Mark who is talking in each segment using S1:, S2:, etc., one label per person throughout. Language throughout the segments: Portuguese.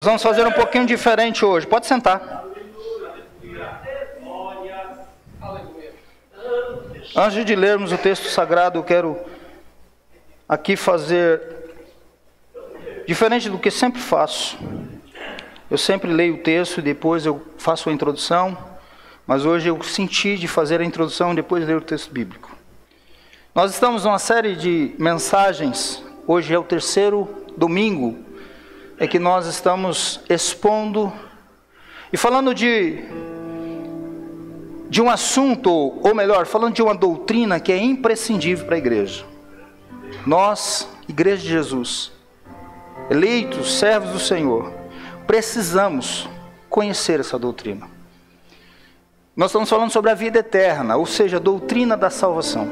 S1: Vamos fazer um pouquinho diferente hoje. Pode sentar. Antes de lermos o texto sagrado, eu quero aqui fazer diferente do que sempre faço. Eu sempre leio o texto e depois eu faço a introdução, mas hoje eu senti de fazer a introdução e depois ler o texto bíblico. Nós estamos numa série de mensagens. Hoje é o terceiro domingo é que nós estamos expondo e falando de um assunto, ou melhor, falando de uma doutrina que é imprescindível para a igreja. Nós, Igreja de Jesus, eleitos, servos do Senhor, precisamos conhecer essa doutrina. Nós estamos falando sobre a vida eterna, ou seja, a doutrina da salvação.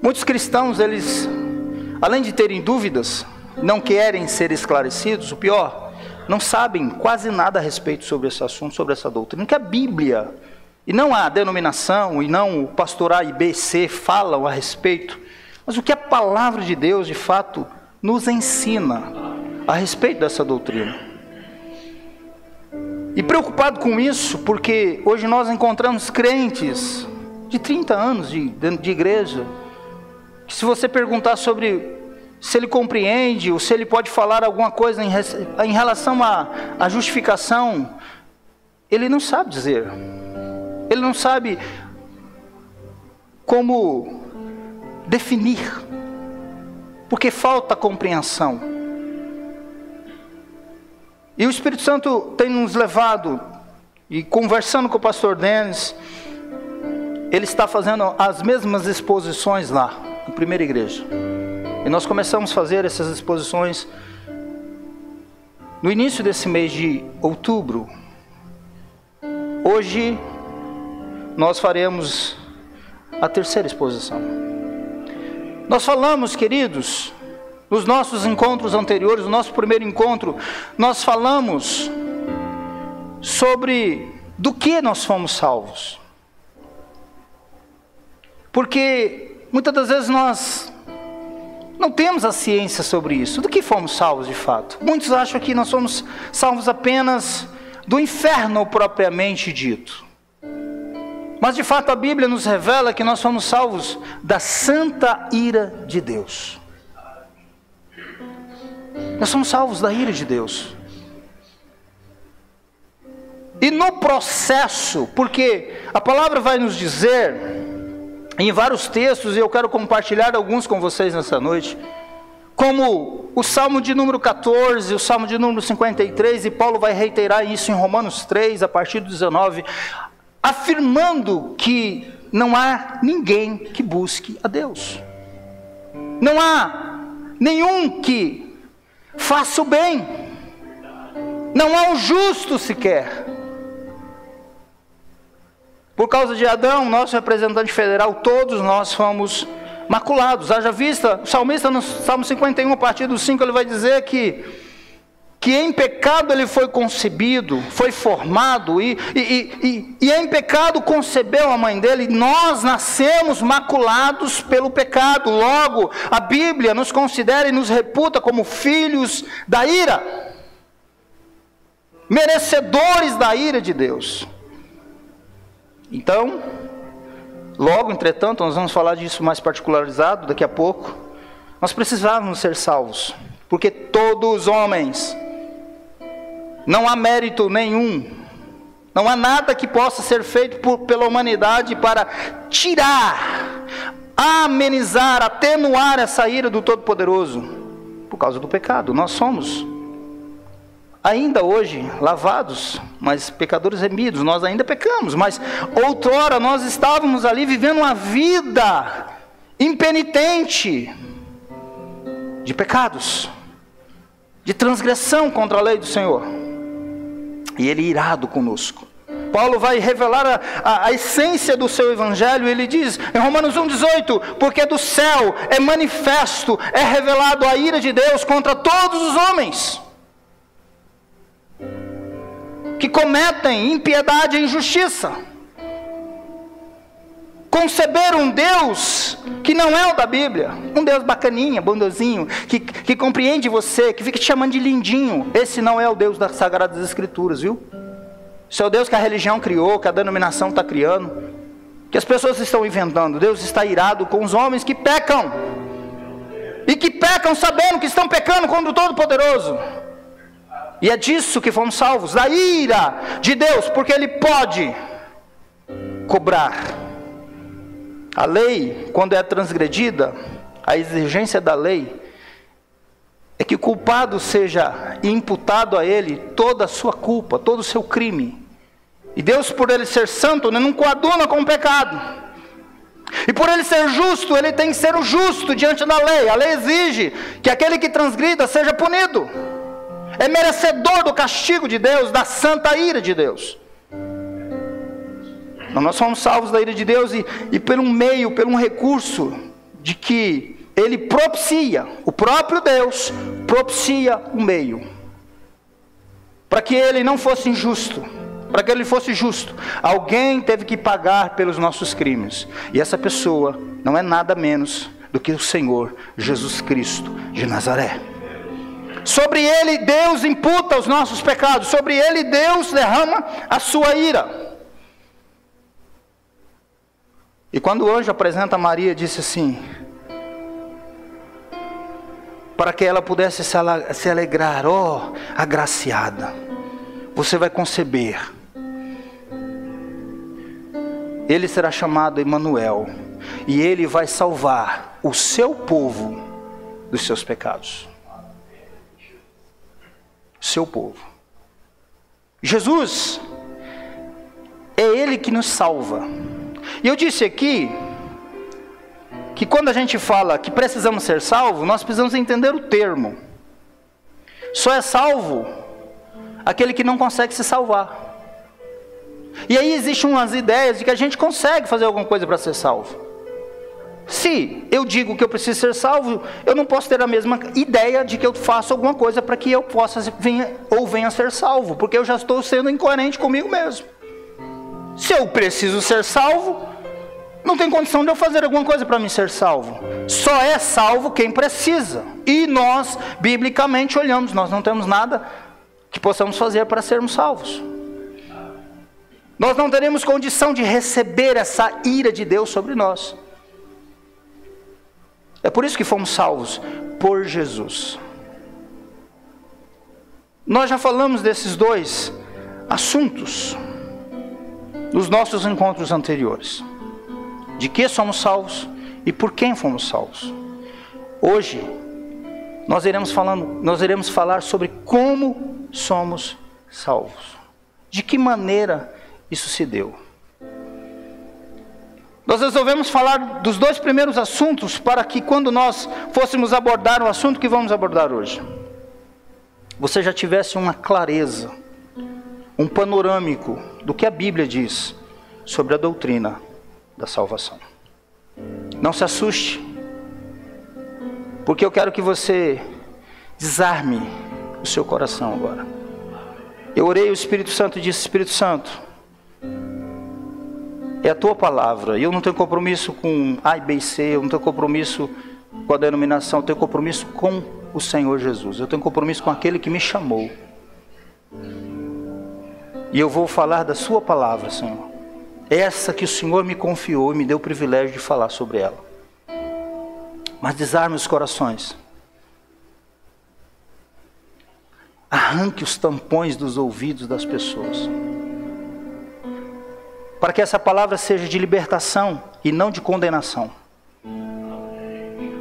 S1: Muitos cristãos, eles, além de terem dúvidas, não querem ser esclarecidos, o pior, não sabem quase nada a respeito sobre esse assunto, sobre essa doutrina, que a Bíblia, e não a denominação, e não o pastor A e B, C falam a respeito, mas o que a palavra de Deus, de fato, nos ensina a respeito dessa doutrina. E preocupado com isso, porque hoje nós encontramos crentes de 30 anos de igreja, que se você perguntar sobre se ele compreende, ou se ele pode falar alguma coisa em relação à justificação, ele não sabe dizer. Ele não sabe como definir, porque falta compreensão. E o Espírito Santo tem nos levado, e conversando com o pastor Denis, ele está fazendo as mesmas exposições lá, na primeira igreja. E nós começamos a fazer essas exposições no início desse mês de outubro. Hoje nós faremos a terceira exposição. Nós falamos, queridos, nos nossos encontros anteriores, no nosso primeiro encontro, nós falamos sobre do que nós fomos salvos. Porque muitas das vezes nós não temos a ciência sobre isso. Do que fomos salvos de fato? Muitos acham que nós somos salvos apenas do inferno propriamente dito. Mas de fato a Bíblia nos revela que nós somos salvos da santa ira de Deus. Nós somos salvos da ira de Deus. E no processo, porque a palavra vai nos dizer em vários textos, e eu quero compartilhar alguns com vocês nessa noite, como o Salmo de número 14, o Salmo de número 53, e Paulo vai reiterar isso em Romanos 3, a partir do 19, afirmando que não há ninguém que busque a Deus. Não há nenhum que faça o bem. Não há um justo sequer. Por causa de Adão, nosso representante federal, todos nós fomos maculados. Haja vista, o salmista no Salmo 51, a partir do 5, ele vai dizer que em pecado ele foi concebido, foi formado, e em pecado concebeu a mãe dele. Nós nascemos maculados pelo pecado. Logo, a Bíblia nos considera e nos reputa como filhos da ira, merecedores da ira de Deus. Então, logo, entretanto, nós vamos falar disso mais particularizado daqui a pouco. Nós precisávamos ser salvos, porque todos os homens, não há mérito nenhum, não há nada que possa ser feito pela humanidade para tirar, amenizar, atenuar essa ira do Todo-Poderoso, por causa do pecado. Nós somos ainda hoje lavados, mas pecadores remidos. Nós ainda pecamos, mas outrora nós estávamos ali vivendo uma vida impenitente de pecados, de transgressão contra a lei do Senhor, e Ele irado conosco. Paulo vai revelar a essência do seu evangelho. Ele diz em Romanos 1,18, porque do céu é manifesto, é revelado a ira de Deus contra todos os homens que cometem impiedade e injustiça, conceber um Deus que não é o da Bíblia, um Deus bacaninha, bondosinho, que compreende você, que fica te chamando de lindinho. Esse não é o Deus das Sagradas Escrituras, viu? Esse é o Deus que a religião criou, que a denominação está criando, que as pessoas estão inventando. Deus está irado com os homens que pecam, e que pecam sabendo que estão pecando contra o Todo-Poderoso. E é disso que fomos salvos, da ira de Deus, porque Ele pode cobrar. A lei, quando é transgredida, a exigência da lei é que o culpado seja imputado a ele toda a sua culpa, todo o seu crime. E Deus, por Ele ser santo, não coaduna com o pecado. E por Ele ser justo, Ele tem que ser o justo diante da lei. A lei exige que aquele que transgrida seja punido. É merecedor do castigo de Deus, da santa ira de Deus. Nós somos salvos da ira de Deus e pelo meio, pelo um recurso de que Ele propicia, o próprio Deus propicia o meio, para que Ele não fosse injusto, para que Ele fosse justo. Alguém teve que pagar pelos nossos crimes, e essa pessoa não é nada menos do que o Senhor Jesus Cristo de Nazaré. Sobre Ele Deus imputa os nossos pecados, sobre Ele Deus derrama a sua ira. E quando o anjo apresenta Maria, disse assim, para que ela pudesse se alegrar: ó, agraciada, você vai conceber, ele será chamado Emanuel, e ele vai salvar o seu povo dos seus pecados. Seu povo. Jesus, é Ele que nos salva. E eu disse aqui, que quando a gente fala que precisamos ser salvos, nós precisamos entender o termo. Só é salvo aquele que não consegue se salvar. E aí existem umas ideias de que a gente consegue fazer alguma coisa para ser salvo. Se eu digo que eu preciso ser salvo, eu não posso ter a mesma ideia de que eu faço alguma coisa para que eu possa venha a ser salvo, porque eu já estou sendo incoerente comigo mesmo. Se eu preciso ser salvo, não tem condição de eu fazer alguma coisa para me ser salvo. Só é salvo quem precisa. E nós, biblicamente, olhamos, nós não temos nada que possamos fazer para sermos salvos. Nós não teremos condição de receber essa ira de Deus sobre nós. É por isso que fomos salvos por Jesus. Nós já falamos desses dois assuntos nos nossos encontros anteriores. De que somos salvos e por quem fomos salvos. Hoje nós iremos falar sobre como somos salvos. De que maneira isso se deu. Nós resolvemos falar dos dois primeiros assuntos para que quando nós fôssemos abordar o assunto que vamos abordar hoje, você já tivesse uma clareza, um panorâmico do que a Bíblia diz sobre a doutrina da salvação. Não se assuste, porque eu quero que você desarme o seu coração agora. Eu orei, o Espírito Santo disse: Espírito Santo, é a tua palavra, e eu não tenho compromisso com A, B e C, eu não tenho compromisso com a denominação, eu tenho compromisso com o Senhor Jesus, eu tenho compromisso com aquele que me chamou, e eu vou falar da sua palavra, Senhor, essa que o Senhor me confiou e me deu o privilégio de falar sobre ela. Mas desarme os corações, arranque os tampões dos ouvidos das pessoas, para que essa palavra seja de libertação e não de condenação.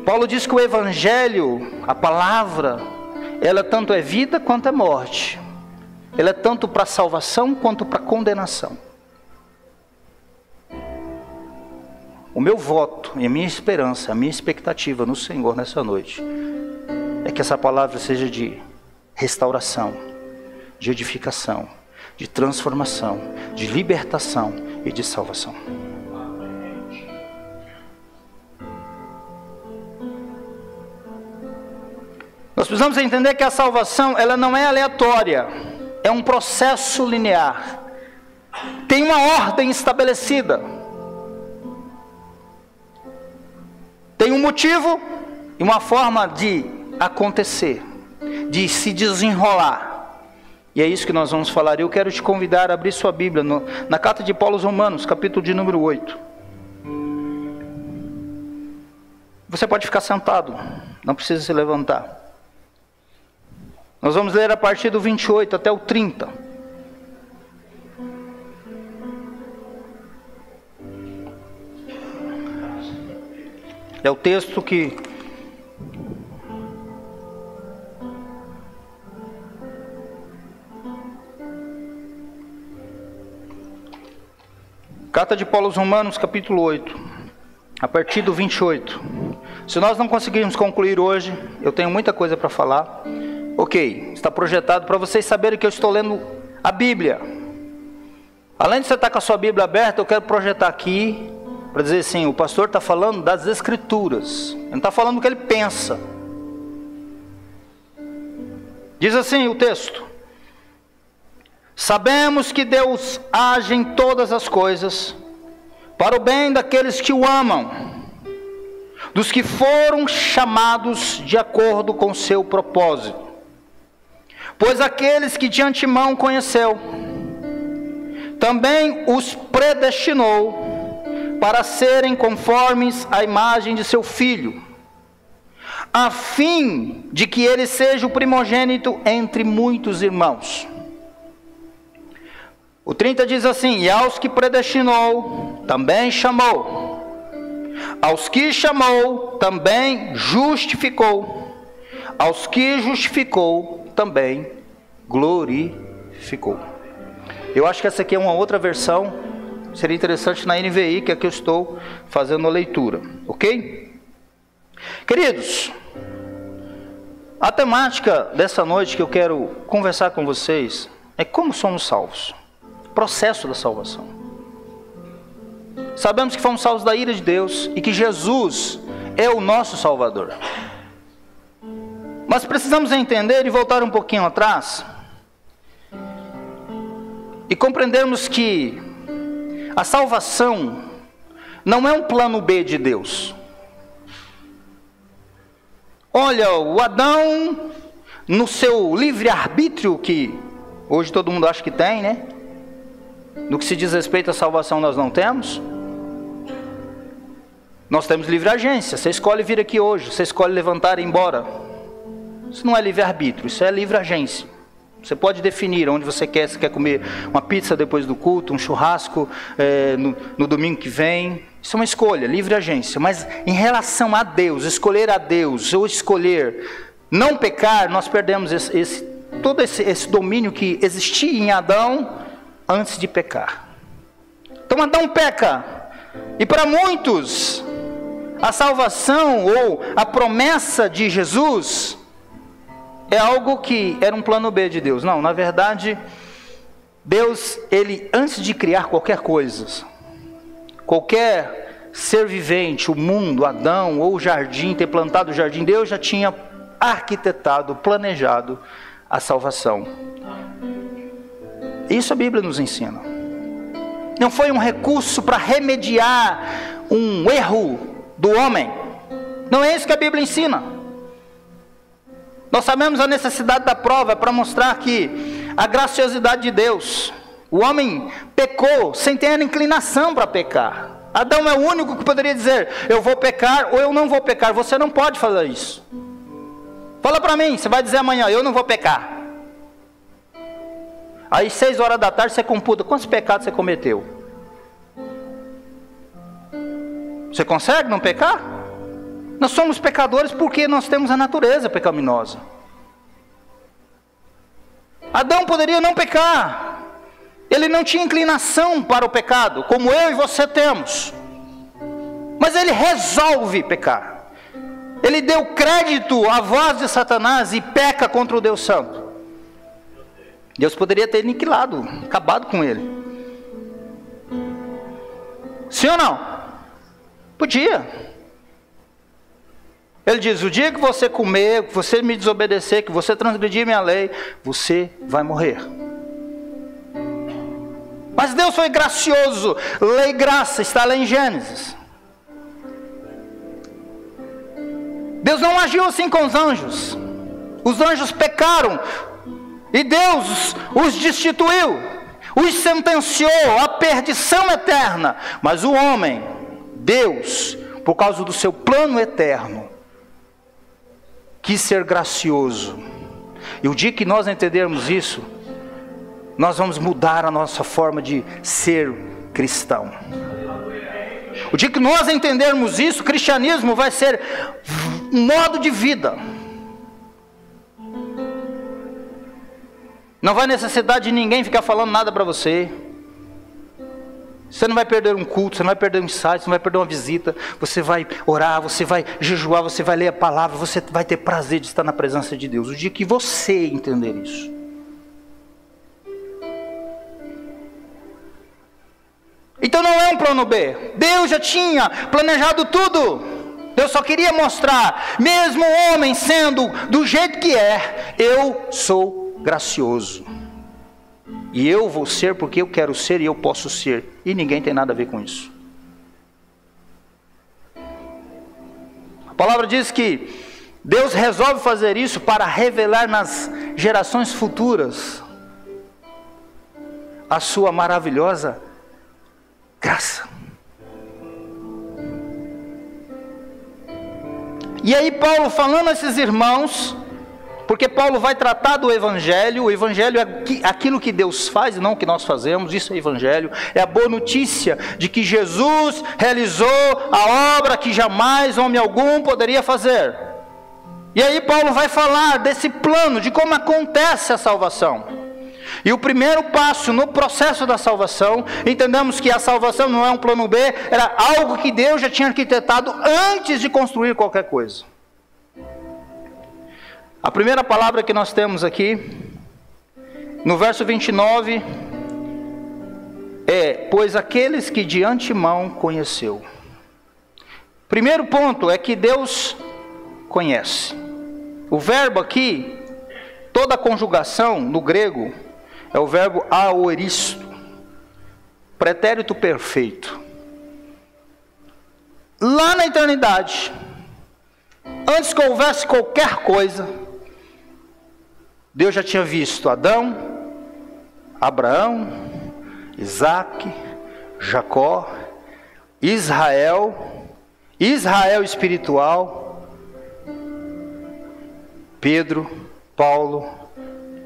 S1: Paulo diz que o Evangelho, a palavra, ela tanto é vida quanto é morte. Ela é tanto para salvação quanto para condenação. O meu voto e a minha esperança, a minha expectativa no Senhor nessa noite, é que essa palavra seja de restauração, de edificação, de transformação, de libertação e de salvação. Nós precisamos entender que a salvação, ela não é aleatória, é um processo linear. Tem uma ordem estabelecida. tem um motivo e uma forma de acontecer, de se desenrolar. E é isso que nós vamos falar. Eu quero te convidar a abrir sua Bíblia na carta de Paulo aos Romanos, capítulo de número 8. Você pode ficar sentado, não precisa se levantar. Nós vamos ler a partir do 28 até o 30. É o texto que Carta de Paulo aos Romanos, capítulo 8, a partir do 28. Se nós não conseguirmos concluir hoje, eu tenho muita coisa para falar. Ok, está projetado para vocês saberem que eu estou lendo a Bíblia. Além de você estar com a sua Bíblia aberta, eu quero projetar aqui, para dizer assim, o pastor está falando das Escrituras. Ele não está falando do que ele pensa. Diz assim o texto: sabemos que Deus age em todas as coisas para o bem daqueles que o amam, dos que foram chamados de acordo com seu propósito. Pois aqueles que de antemão conheceu, também os predestinou para serem conformes à imagem de seu Filho, a fim de que ele seja o primogênito entre muitos irmãos. O 30 diz assim: e aos que predestinou, também chamou. Aos que chamou, também justificou. Aos que justificou, também glorificou. Eu acho que essa aqui é uma outra versão. Seria interessante na NVI, que é que eu estou fazendo a leitura. Ok? Queridos, a temática dessa noite que eu quero conversar com vocês é como somos salvos. Processo da salvação. Sabemos que fomos salvos da ira de Deus e que Jesus é o nosso Salvador. Mas precisamos entender e voltar um pouquinho atrás e compreendermos que a salvação não é um plano B de Deus. Olha, o Adão, no seu livre-arbítrio, que hoje todo mundo acha que tem, né? No que se diz respeito à salvação, nós não temos. Nós temos livre agência. Você escolhe vir aqui hoje, você escolhe levantar e ir embora. Isso não é livre-arbítrio, isso é livre agência. Você pode definir onde você quer. Se quer comer uma pizza depois do culto, um churrasco no domingo que vem. Isso é uma escolha, livre agência. Mas em relação a Deus, escolher a Deus ou escolher não pecar, nós perdemos todo esse domínio que existia em Adão antes de pecar. Então Adão peca, e para muitos a salvação ou a promessa de Jesus é algo que era um plano B de Deus. Não, na verdade, Deus, ele antes de criar qualquer coisa, qualquer ser vivente, o mundo, Adão ou o jardim, ter plantado o jardim, Deus já tinha arquitetado, planejado a salvação. Isso a Bíblia nos ensina. Não foi um recurso para remediar um erro do homem. Não é isso que a Bíblia ensina. Nós sabemos a necessidade da prova para mostrar que a graciosidade de Deus. O homem pecou sem ter inclinação para pecar. Adão é o único que poderia dizer: eu vou pecar ou eu não vou pecar. Você não pode fazer isso. Fala para mim, você vai dizer amanhã: eu não vou pecar. Aí 6 horas da tarde você computa quantos pecados você cometeu. Você consegue não pecar? Nós somos pecadores porque nós temos a natureza pecaminosa. Adão poderia não pecar. Ele não tinha inclinação para o pecado, como eu e você temos. Mas ele resolve pecar. Ele deu crédito à voz de Satanás e peca contra o Deus Santo. Deus poderia ter aniquilado, acabado com ele. Sim ou não? Podia. Ele diz: o dia que você comer, que você me desobedecer, que você transgredir minha lei, você vai morrer. Mas Deus foi gracioso. Lei e graça, está lá em Gênesis. Deus não agiu assim com os anjos. Os anjos pecaram e Deus os destituiu, os sentenciou à perdição eterna. Mas o homem, Deus, por causa do seu plano eterno, quis ser gracioso. E o dia que nós entendermos isso, nós vamos mudar a nossa forma de ser cristão. O dia que nós entendermos isso, o cristianismo vai ser um modo de vida. Não vai necessidade de ninguém ficar falando nada para você. Você não vai perder um culto, você não vai perder um insight, você não vai perder uma visita. Você vai orar, você vai jejuar, você vai ler a palavra, você vai ter prazer de estar na presença de Deus. O dia que você entender isso. Então não é um plano B. Deus já tinha planejado tudo. Deus só queria mostrar, mesmo o homem sendo do jeito que é, eu sou gracioso. E eu vou ser porque eu quero ser e eu posso ser. E ninguém tem nada a ver com isso. A palavra diz que Deus resolve fazer isso para revelar nas gerações futuras a sua maravilhosa graça. E aí Paulo falando a esses irmãos, porque Paulo vai tratar do Evangelho. O Evangelho é aquilo que Deus faz e não o que nós fazemos. Isso é Evangelho. É a boa notícia de que Jesus realizou a obra que jamais homem algum poderia fazer. E aí Paulo vai falar desse plano, de como acontece a salvação. E o primeiro passo no processo da salvação, entendemos que a salvação não é um plano B, era algo que Deus já tinha arquitetado antes de construir qualquer coisa. A primeira palavra que nós temos aqui, no verso 29, é: pois aqueles que de antemão conheceu. Primeiro ponto é que Deus conhece. O verbo aqui, toda a conjugação no grego, é o verbo aoristo, pretérito perfeito. Lá na eternidade, antes que houvesse qualquer coisa, Deus já tinha visto Adão, Abraão, Isaac, Jacó, Israel espiritual, Pedro, Paulo,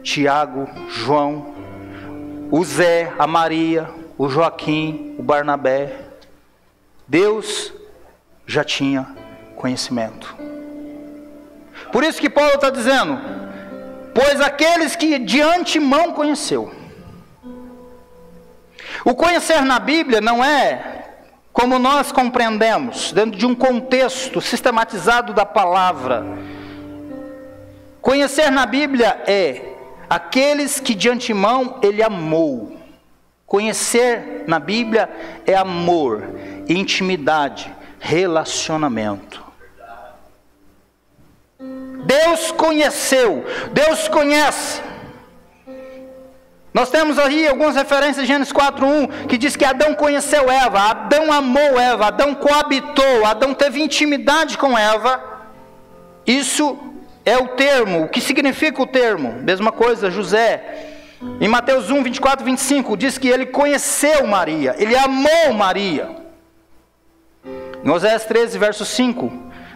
S1: Tiago, João, o Zé, a Maria, o Joaquim, o Barnabé. Deus já tinha conhecimento. Por isso que Paulo está dizendo: pois aqueles que de antemão conheceu. O conhecer na Bíblia não é como nós compreendemos, dentro de um contexto sistematizado da palavra. Conhecer na Bíblia é aqueles que de antemão Ele amou. Conhecer na Bíblia é amor, intimidade, relacionamento. Deus conheceu, Deus conhece. Nós temos aí algumas referências em Gênesis 4:1, que diz que Adão conheceu Eva, Adão amou Eva, Adão coabitou, Adão teve intimidade com Eva. Isso é o termo, o que significa o termo. Mesma coisa, José, em Mateus 1, 24 e 25, diz que ele conheceu Maria, ele amou Maria. Em Oséias 13, verso 5,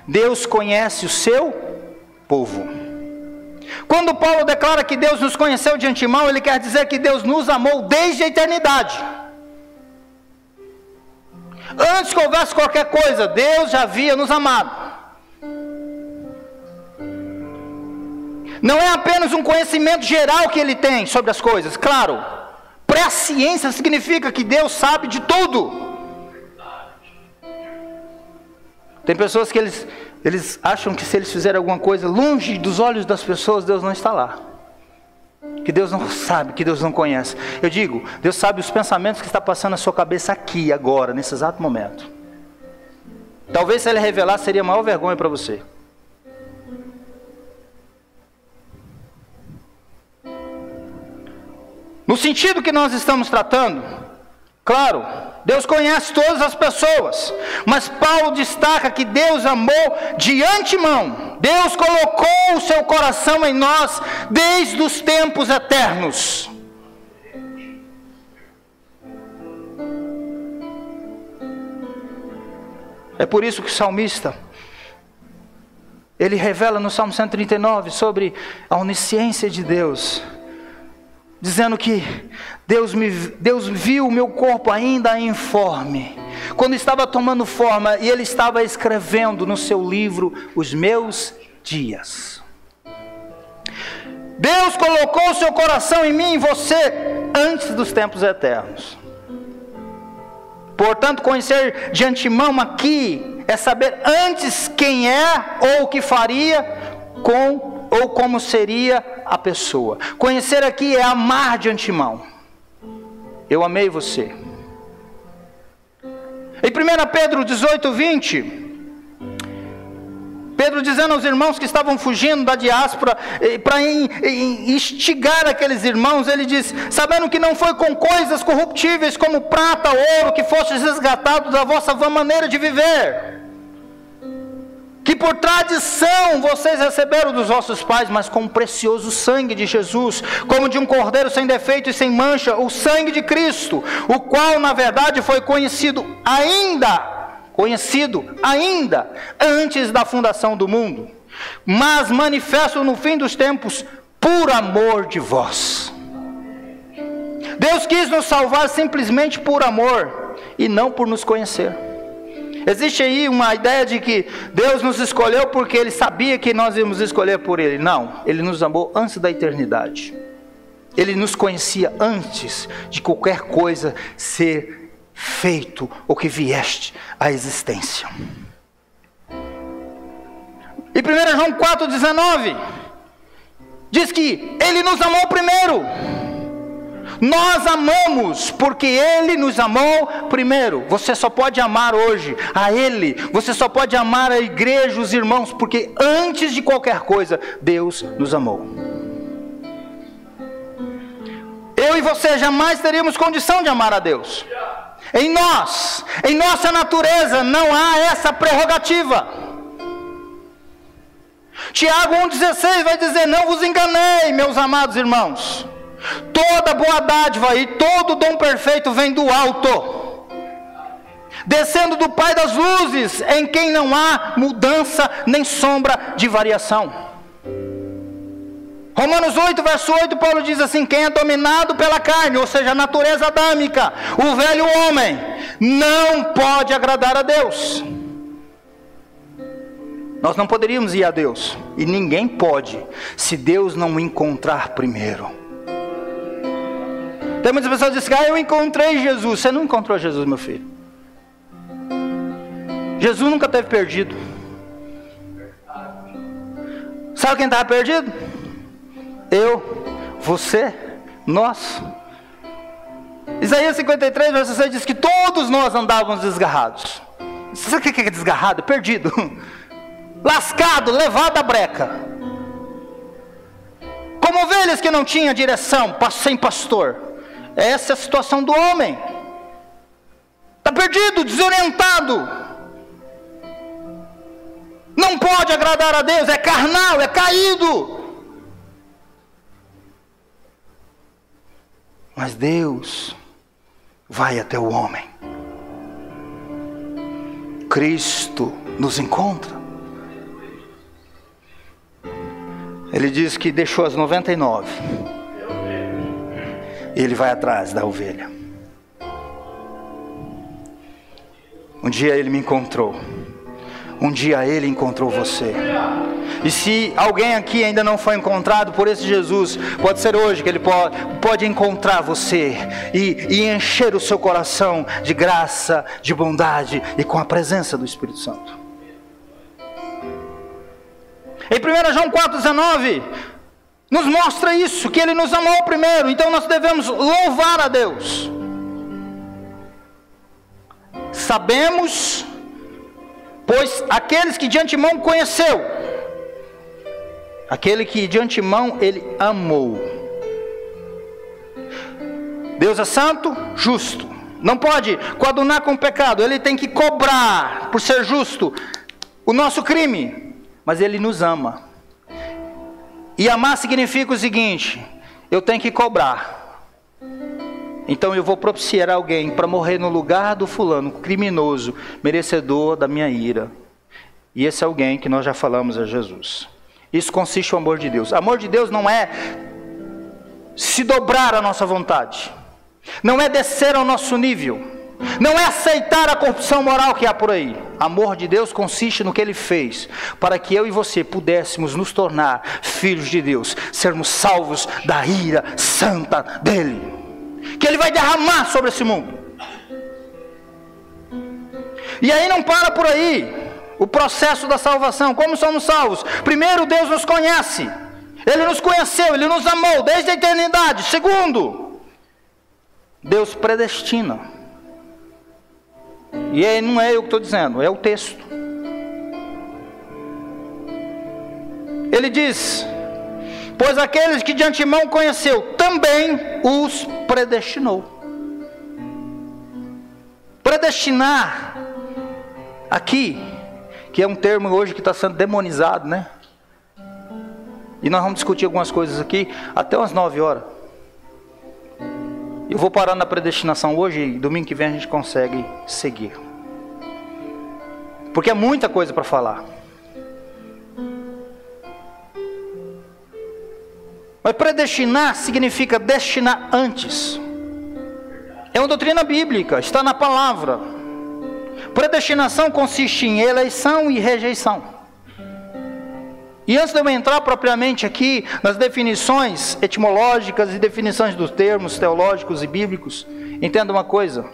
S1: Deus conhece o seu povo. Quando Paulo declara que Deus nos conheceu de antemão, ele quer dizer que Deus nos amou desde a eternidade. Antes que houvesse qualquer coisa, Deus já havia nos amado. Não é apenas um conhecimento geral que Ele tem sobre as coisas. Claro, presciência significa que Deus sabe de tudo. Tem pessoas que eles acham que se eles fizerem alguma coisa longe dos olhos das pessoas, Deus não está lá. Que Deus não sabe, que Deus não conhece. Eu digo, Deus sabe os pensamentos que está passando na sua cabeça aqui, agora, nesse exato momento. Talvez se Ele revelar, seria a maior vergonha para você. No sentido que nós estamos tratando, claro, Deus conhece todas as pessoas, mas Paulo destaca que Deus amou de antemão. Deus colocou o seu coração em nós desde os tempos eternos. É por isso que o salmista, ele revela no Salmo 139 sobre a onisciência de Deus, dizendo que Deus viu o meu corpo ainda informe, quando estava tomando forma, e Ele estava escrevendo no seu livro os meus dias. Deus colocou o seu coração em mim e em você antes dos tempos eternos. Portanto, conhecer de antemão aqui é saber antes quem é ou o que faria com ou como seria a pessoa. Conhecer aqui é amar de antemão. Eu amei você. Em 1 Pedro 18:20, Pedro dizendo aos irmãos que estavam fugindo da diáspora, para instigar aqueles irmãos, ele diz: sabendo que não foi com coisas corruptíveis como prata, ouro, que fostes resgatados da vossa vã maneira de viver, que por tradição vocês receberam dos vossos pais, mas com o precioso sangue de Jesus, como de um cordeiro sem defeito e sem mancha, o sangue de Cristo, o qual na verdade foi conhecido ainda antes da fundação do mundo, mas manifesto no fim dos tempos por amor de vós. Deus quis nos salvar simplesmente por amor e não por nos conhecer. Existe aí uma ideia de que Deus nos escolheu porque Ele sabia que nós íamos escolher por Ele. Não, Ele nos amou antes da eternidade. Ele nos conhecia antes de qualquer coisa ser feito ou que vieste à existência. E 1 João 4,19 diz que Ele nos amou primeiro. Nós amamos porque Ele nos amou primeiro. Você só pode amar hoje a Ele. Você só pode amar a igreja, os irmãos, porque antes de qualquer coisa, Deus nos amou. Eu e você jamais teríamos condição de amar a Deus. Em nossa natureza, não há essa prerrogativa. Tiago 1,16 vai dizer: não vos enganei, meus amados irmãos. Toda boa dádiva e todo dom perfeito vem do alto, descendo do Pai das luzes, em quem não há mudança nem sombra de variação. Romanos 8, verso 8, Paulo diz assim: quem é dominado pela carne, ou seja, a natureza adâmica, o velho homem, não pode agradar a Deus. Nós não poderíamos ir a Deus, e ninguém pode, se Deus não o encontrar primeiro. Tem muitas pessoas que dizem: eu encontrei Jesus. Você não encontrou Jesus, meu filho. Jesus nunca esteve perdido. Sabe quem estava perdido? Eu, você, nós. Isaías 53, verso 6 diz que todos nós andávamos desgarrados. Sabe o que é desgarrado? Perdido. Lascado, levado à breca. Como ovelhas que não tinham direção, sem pastor. Essa é a situação do homem. Está perdido, desorientado. Não pode agradar a Deus, é carnal, é caído. Mas Deus vai até o homem. Cristo nos encontra. Ele diz que deixou as 99. E Ele vai atrás da ovelha. Um dia Ele me encontrou. Um dia Ele encontrou você. E se alguém aqui ainda não foi encontrado por esse Jesus, pode ser hoje que Ele pode encontrar você e encher o seu coração de graça, de bondade e com a presença do Espírito Santo. Em 1 João 4,19 nos mostra isso, que Ele nos amou primeiro. Então nós devemos louvar a Deus. Sabemos, pois aqueles que de antemão conheceu, aquele que de antemão Ele amou. Deus é santo, justo. Não pode coadunar com o pecado. Ele tem que cobrar, por ser justo, o nosso crime. mas Ele nos ama. E amar significa o seguinte: eu tenho que cobrar. Então eu vou propiciar alguém para morrer no lugar do fulano, criminoso, merecedor da minha ira. E esse alguém que nós já falamos é Jesus. Isso consiste no amor de Deus. O amor de Deus não é se dobrar à nossa vontade, não é descer ao nosso nível, não é aceitar a corrupção moral que há por aí. Amor de Deus consiste no que Ele fez, para que eu e você pudéssemos nos tornar filhos de Deus, sermos salvos da ira santa dEle, que Ele vai derramar sobre esse mundo. E aí não para por aí o processo da salvação. Como somos salvos? Primeiro, Deus nos conhece. Ele nos conheceu, Ele nos amou desde a eternidade. Segundo, Deus predestina. E aí não é eu que estou dizendo, é o texto. Ele diz: pois aqueles que de antemão conheceu, também os predestinou. Predestinar, aqui, que é um termo hoje que está sendo demonizado, né? E nós vamos discutir algumas coisas aqui até umas 9 horas. Eu vou parar na predestinação hoje e domingo que vem a gente consegue seguir. Porque é muita coisa para falar. Mas predestinar significa destinar antes. É uma doutrina bíblica, está na palavra. Predestinação consiste em eleição e rejeição. E antes de eu entrar propriamente aqui nas definições etimológicas e definições dos termos teológicos e bíblicos, entenda uma coisa: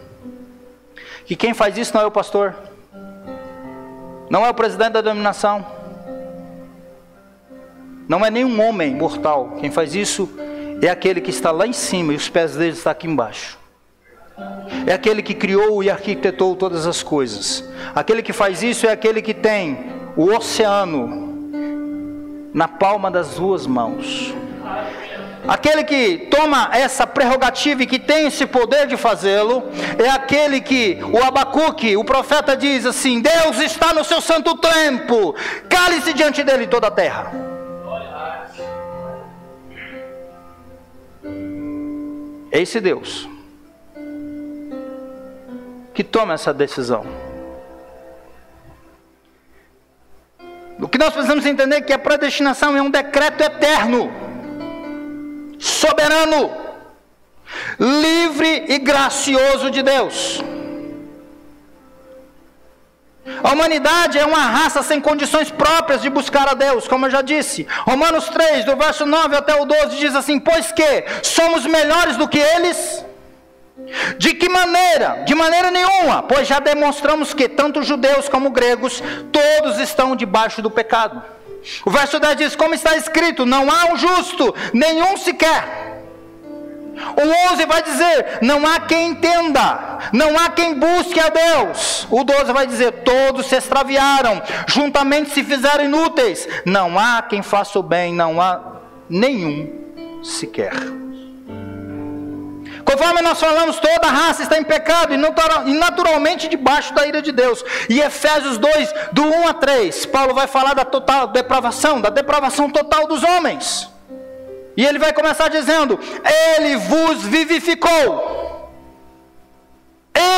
S1: que quem faz isso não é o pastor, não é o presidente da denominação, não é nenhum homem mortal. Quem faz isso é aquele que está lá em cima e os pés dele estão aqui embaixo. É aquele que criou e arquitetou todas as coisas. Aquele que faz isso é aquele que tem o oceano na palma das suas mãos. Aquele que toma essa prerrogativa e que tem esse poder de fazê-lo é aquele que o Abacuque, o profeta, diz assim: Deus está no seu santo templo, cale-se diante dele toda a terra. É esse Deus que toma essa decisão. O que nós precisamos entender é que a predestinação é um decreto eterno, soberano, livre e gracioso de Deus. A humanidade é uma raça sem condições próprias de buscar a Deus, como eu já disse. Romanos 3, do verso 9 até o 12, diz assim: pois que somos melhores do que eles? De que maneira? De maneira nenhuma, pois já demonstramos que tanto judeus como gregos, todos estão debaixo do pecado. O verso 10 diz: como está escrito, não há um justo, nenhum sequer. O 11 vai dizer: não há quem entenda, não há quem busque a Deus. O 12 vai dizer: todos se extraviaram, juntamente se fizeram inúteis, não há quem faça o bem, não há nenhum sequer. Conforme nós falamos, toda a raça está em pecado e naturalmente debaixo da ira de Deus. E Efésios 2, do 1 a 3, Paulo vai falar da total depravação, da depravação total dos homens. E ele vai começar dizendo: Ele vos vivificou.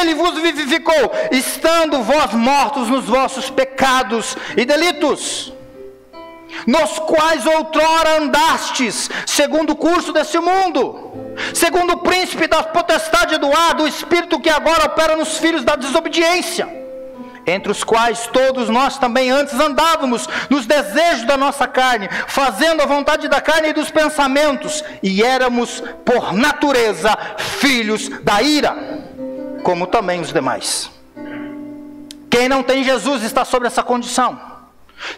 S1: Ele vos vivificou, estando vós mortos nos vossos pecados e delitos, nos quais outrora andastes, segundo o curso desse mundo, segundo o príncipe da potestade do ar, do espírito que agora opera nos filhos da desobediência, entre os quais todos nós também antes andávamos, nos desejos da nossa carne, fazendo a vontade da carne e dos pensamentos, e éramos por natureza filhos da ira, como também os demais. Quem não tem Jesus está sob essa condição.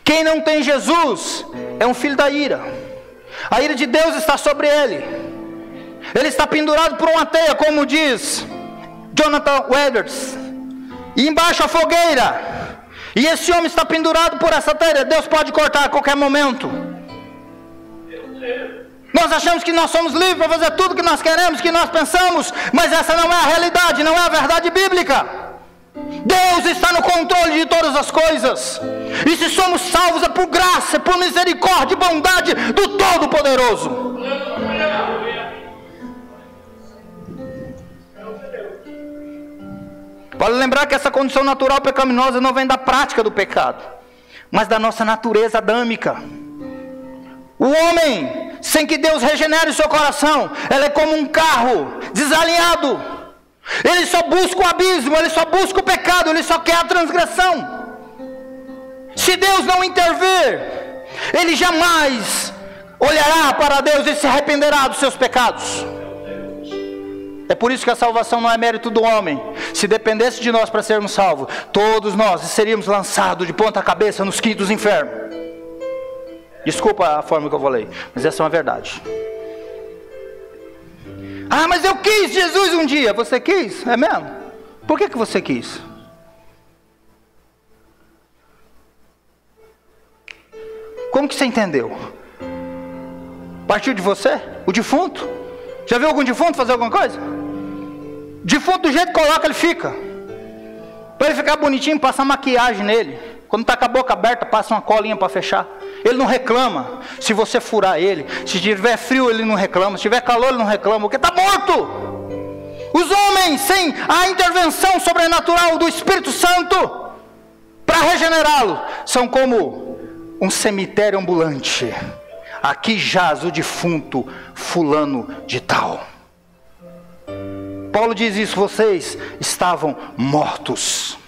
S1: Quem não tem Jesus é um filho da ira. A ira de Deus está sobre ele. Ele está pendurado por uma teia, como diz Jonathan Edwards, e embaixo a fogueira. E esse homem está pendurado por essa teia. Deus pode cortar a qualquer momento. Nós achamos que nós somos livres para fazer tudo que nós queremos, que nós pensamos, mas essa não é a realidade, não é a verdade bíblica. Deus está no controle de todas as coisas. E se somos salvos é por graça, é por misericórdia e bondade do Todo-Poderoso. Vale lembrar que essa condição natural pecaminosa não vem da prática do pecado, mas da nossa natureza adâmica. O homem, sem que Deus regenere o seu coração, ele é como um carro desalinhado. Ele só busca o abismo, ele só busca o pecado, ele só quer a transgressão. Se Deus não intervir, ele jamais olhará para Deus e se arrependerá dos seus pecados. É por isso que a salvação não é mérito do homem. Se dependesse de nós para sermos salvos, todos nós seríamos lançados de ponta cabeça nos quintos infernos. Desculpa a forma que eu falei, mas essa é uma verdade. Ah, mas eu quis Jesus um dia. Você quis? É mesmo? Por que você quis? Como que você entendeu? Partiu de você? O defunto? Já viu algum defunto fazer alguma coisa? Defunto, do jeito que coloca, ele fica. Para ele ficar bonitinho, passa maquiagem nele. Quando está com a boca aberta, passa uma colinha para fechar. Ele não reclama se você furar ele. Se tiver frio, ele não reclama. Se tiver calor, ele não reclama, porque está morto. Os homens, sem a intervenção sobrenatural do Espírito Santo para regenerá-lo, são como um cemitério ambulante. Aqui jaz o defunto fulano de tal. Paulo diz isso: vocês estavam mortos.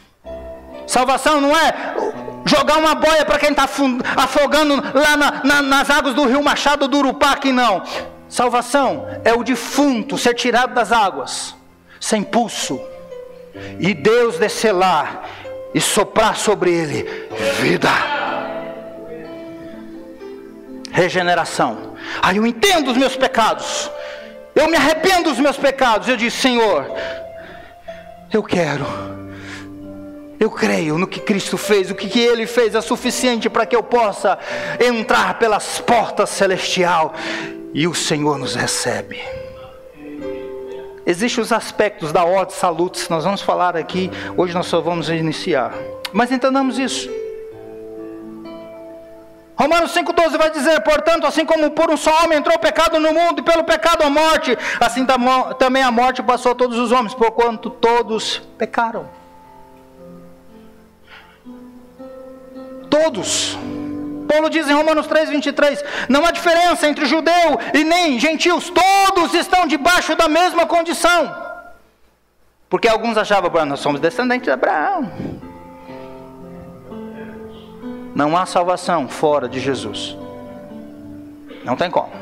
S1: Salvação não é jogar uma boia para quem está afogando lá nas águas do rio Machado do Urupá, aqui não. Salvação é o defunto ser tirado das águas, sem pulso, e Deus descer lá e soprar sobre ele vida. Regeneração. Aí eu entendo os meus pecados, eu me arrependo dos meus pecados, eu disse: Senhor, eu creio no que Cristo fez, o que Ele fez é suficiente para que eu possa entrar pelas portas celestiais, e o Senhor nos recebe. Existem os aspectos da ordem salutis, nós vamos falar aqui, hoje nós só vamos iniciar, mas entendamos isso. Romanos 5,12 vai dizer: portanto, assim como por um só homem entrou o pecado no mundo, e pelo pecado a morte, assim também a morte passou a todos os homens, porquanto todos pecaram. Todos. Paulo diz em Romanos 3,23: não há diferença entre judeu e nem gentios, todos estão debaixo da mesma condição. Porque alguns achavam: nós somos descendentes de Abraão. Não há salvação fora de Jesus. Não tem como.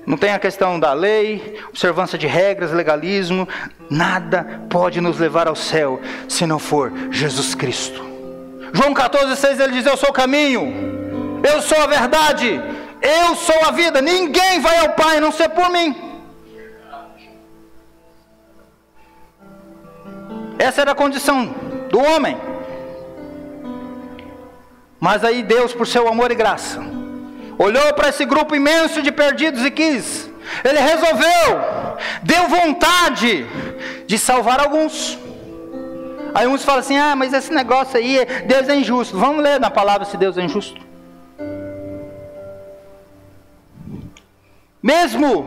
S1: Não tem a questão da lei, observância de regras, legalismo. Nada pode nos levar ao céu se não for Jesus Cristo. João 14,6 ele diz: eu sou o caminho, eu sou a verdade, eu sou a vida. Ninguém vai ao Pai a não ser por mim. Essa era a condição do homem. Mas aí Deus, por seu amor e graça, olhou para esse grupo imenso de perdidos e quis. Ele resolveu, deu vontade de salvar alguns. Aí uns falam assim: mas esse negócio aí, Deus é injusto. Vamos ler na palavra se Deus é injusto. Mesmo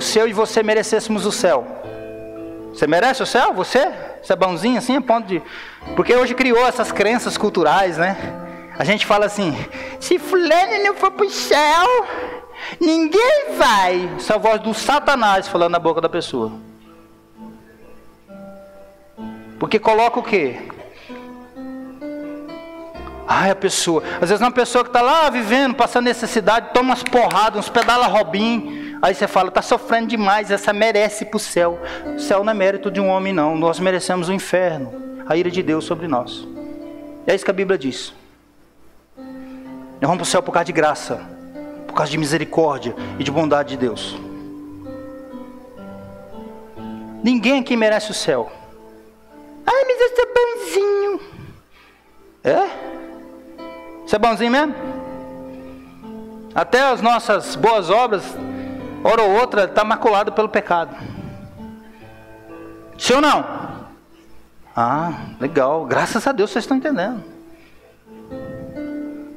S1: se eu e você merecêssemos o céu. Você merece o céu? Você é bonzinho assim, a ponto de... Porque hoje criou essas crenças culturais, né? A gente fala assim: se fulano não for para o céu, ninguém vai. Essa é a voz do Satanás falando na boca da pessoa. Porque coloca o quê? A pessoa, às vezes uma pessoa que está lá vivendo, passando necessidade, toma umas porradas, uns pedala robinho. Aí você fala: está sofrendo demais, essa merece ir para o céu. O céu não é mérito de um homem não, nós merecemos o inferno, a ira de Deus sobre nós. É isso que a Bíblia diz. Nós vamos para o céu por causa de graça, por causa de misericórdia e de bondade de Deus. Ninguém aqui merece o céu. Mas eu sou bonzinho. É? Você é bonzinho mesmo? Até as nossas boas obras, hora ou outra, está maculado pelo pecado. Sim ou não? Ah, legal, graças a Deus vocês estão entendendo.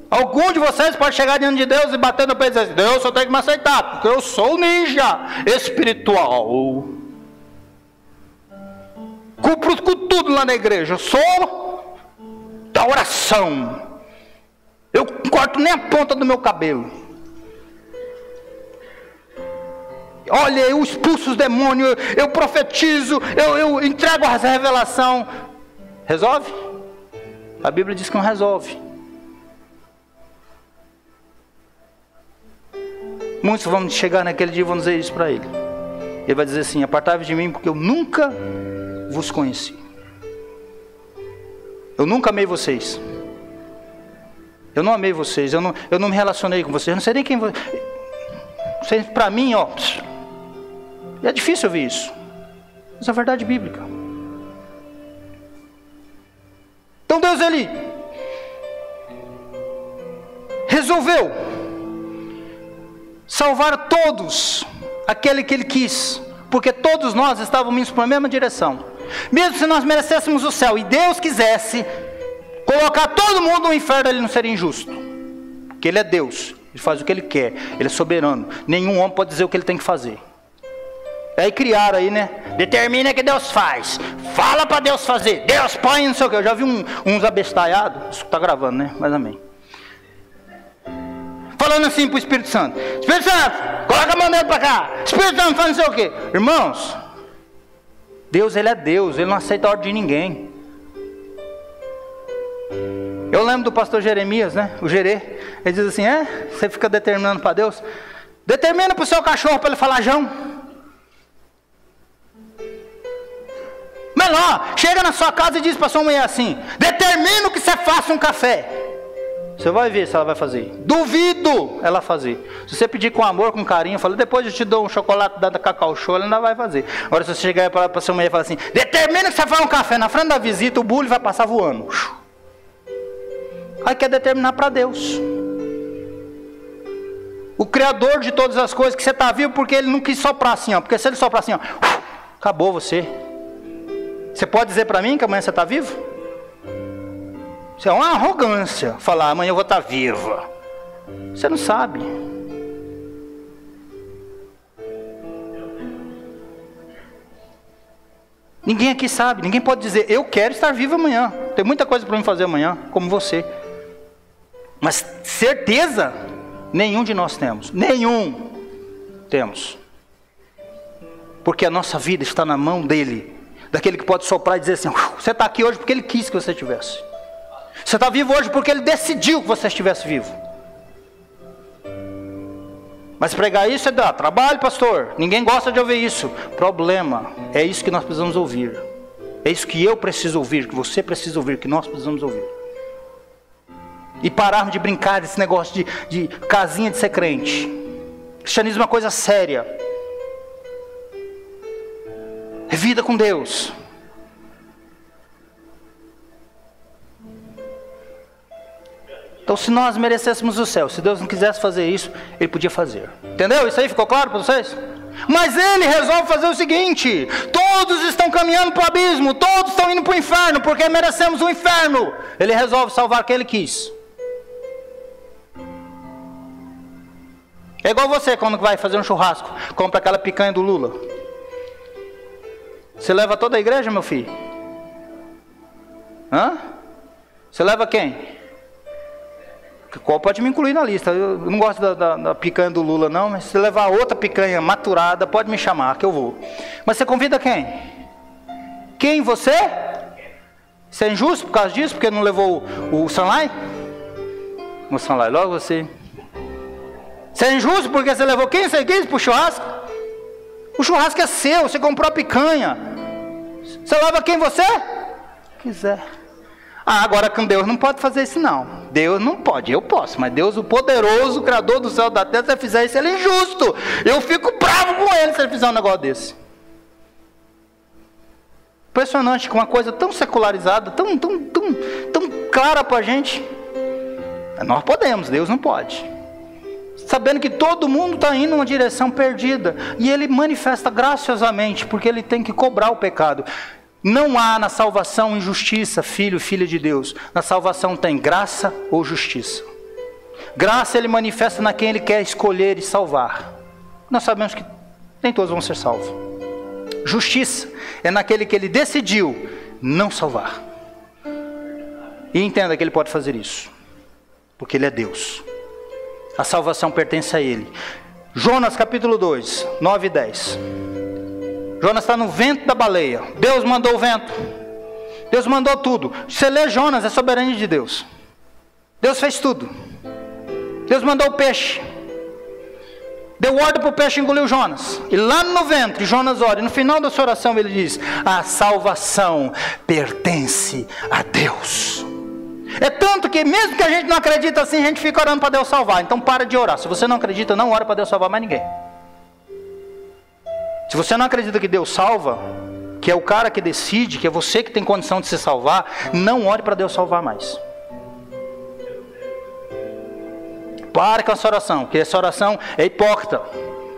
S1: Algum de vocês pode chegar diante de Deus e bater no peito e dizer assim: Deus, eu tenho que me aceitar, porque eu sou ninja espiritual. Cumpro com tudo lá na igreja. Eu sou da oração. Eu não corto nem a ponta do meu cabelo. Olha, eu expulso os demônios, eu profetizo, eu entrego a revelação. Resolve? A Bíblia diz que não resolve. Muitos vão chegar naquele dia e vão dizer isso para ele. Ele vai dizer assim: apartai-vos de mim, porque eu nunca vos conheci. Eu nunca amei vocês. Eu não amei vocês. Eu não me relacionei com vocês. Eu não sei nem quem vocês. Para mim, ó, é difícil ouvir isso. Mas é a verdade bíblica. Então Deus, ele resolveu salvar todos, aquele que ele quis, porque todos nós estávamos indo para a mesma direção. Mesmo se nós merecêssemos o céu e Deus quisesse colocar todo mundo no inferno, ele não seria injusto, porque ele é Deus, ele faz o que ele quer, ele é soberano, nenhum homem pode dizer o que ele tem que fazer. Aí criaram aí, né? Determina que Deus faz, fala para Deus fazer, Deus põe não sei o que. Eu já vi uns abestalhados, isso está gravando, né? Mas amém. Falando assim para o Espírito Santo: Espírito Santo, coloca a mão dele para cá. Espírito Santo, faz não sei o quê. Irmãos, Deus, ele é Deus, ele não aceita a ordem de ninguém. Eu lembro do pastor Jeremias, né? O Gerê, ele diz assim: você fica determinando para Deus? Determina para o seu cachorro para ele falar Jão. Menor, chega na sua casa e diz para sua mulher assim: determina que você faça um café. Você vai ver se ela vai fazer. Duvido ela fazer. Se você pedir com amor, com carinho, fala: depois eu te dou um chocolate da Cacau Show, ela ainda vai fazer. Agora se você chegar para sua mulher e falar assim: determina que você faz um café na frente da visita, o bule vai passar voando. Aí quer determinar para Deus, o Criador de todas as coisas, que você está vivo porque ele não quis soprar assim, ó. Porque se ele soprar assim, ó, acabou você. Você pode dizer para mim que amanhã você está vivo? Isso é uma arrogância, falar amanhã eu vou estar viva. Você não sabe. Ninguém aqui sabe, ninguém pode dizer: eu quero estar vivo amanhã. Tem muita coisa para mim fazer amanhã, como você. Mas certeza, nenhum de nós temos. Nenhum temos. Porque a nossa vida está na mão dele. Daquele que pode soprar e dizer assim: você está aqui hoje porque ele quis que você estivesse. Você está vivo hoje porque ele decidiu que você estivesse vivo. Mas pregar isso é dar trabalho, pastor. Ninguém gosta de ouvir isso. Problema, é isso que nós precisamos ouvir. É isso que eu preciso ouvir, que você precisa ouvir, que nós precisamos ouvir. E pararmos de brincar desse negócio de casinha de ser crente. Cristianismo é uma coisa séria. É vida com Deus. Então, se nós merecêssemos o céu, se Deus não quisesse fazer isso, ele podia fazer. Entendeu? Isso aí ficou claro para vocês? Mas ele resolve fazer o seguinte: todos estão caminhando para o abismo, todos estão indo para o inferno, porque merecemos o inferno. Ele resolve salvar quem ele quis. É igual você quando vai fazer um churrasco, compra aquela picanha do Lula. Você leva toda a igreja, meu filho? Hã? Você leva quem? Qual pode me incluir na lista? Eu não gosto da picanha do Lula não, mas se levar outra picanha maturada, pode me chamar, que eu vou. Mas você convida quem? Quem? Você? Você é injusto por causa disso? Porque não levou o Sanlai? O Sanlai, logo você. Você é injusto porque você levou quem? Você quis pro churrasco? O churrasco é seu, você comprou a picanha. Você leva quem você quiser. Ah, agora com Deus não pode fazer isso não. Deus não pode, eu posso. Mas Deus, o poderoso, o Criador do céu e da terra, se ele fizer isso, ele é injusto. Eu fico bravo com ele se ele fizer um negócio desse. Impressionante, com uma coisa tão secularizada, tão clara para a gente. Nós podemos, Deus não pode. Sabendo que todo mundo está indo numa direção perdida. E ele manifesta graciosamente, porque ele tem que cobrar o pecado. Não há na salvação injustiça, filho, filha de Deus. Na salvação tem graça ou justiça. Graça ele manifesta na quem ele quer escolher e salvar. Nós sabemos que nem todos vão ser salvos. Justiça é naquele que ele decidiu não salvar. E entenda que ele pode fazer isso, porque ele é Deus. A salvação pertence a ele. Jonas capítulo 2, 9 e 10. Jonas está no vento da baleia. Deus mandou o vento. Deus mandou tudo. Você lê Jonas, é soberania de Deus. Deus fez tudo. Deus mandou o peixe. Deu ordem para o peixe engolir o Jonas. E lá no ventre, Jonas ora. E no final da sua oração ele diz: a salvação pertence a Deus. É tanto que mesmo que a gente não acredita assim, a gente fica orando para Deus salvar. Então para de orar. Se você não acredita, não ora para Deus salvar mais ninguém. Se você não acredita que Deus salva, que é o cara que decide, que é você que tem condição de se salvar, não ore para Deus salvar mais. Pare com essa oração, porque essa oração é hipócrita.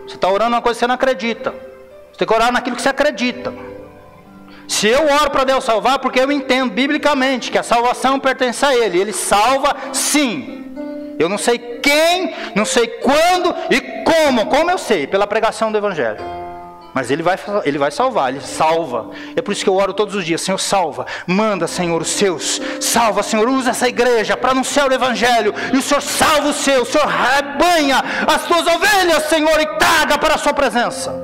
S1: Você está orando uma coisa que você não acredita. Você tem que orar naquilo que você acredita. Se eu oro para Deus salvar, porque eu entendo biblicamente que a salvação pertence a Ele. Ele salva sim. Eu não sei quem, não sei quando e como. Como eu sei? Pela pregação do Evangelho. Mas Ele vai salvar, Ele salva. É por isso que eu oro todos os dias: Senhor, salva. Manda, Senhor, os seus. Salva, Senhor, usa essa igreja para anunciar o Evangelho. E o Senhor salva os seus. O Senhor rebanha as tuas ovelhas, Senhor, e traga para a sua presença.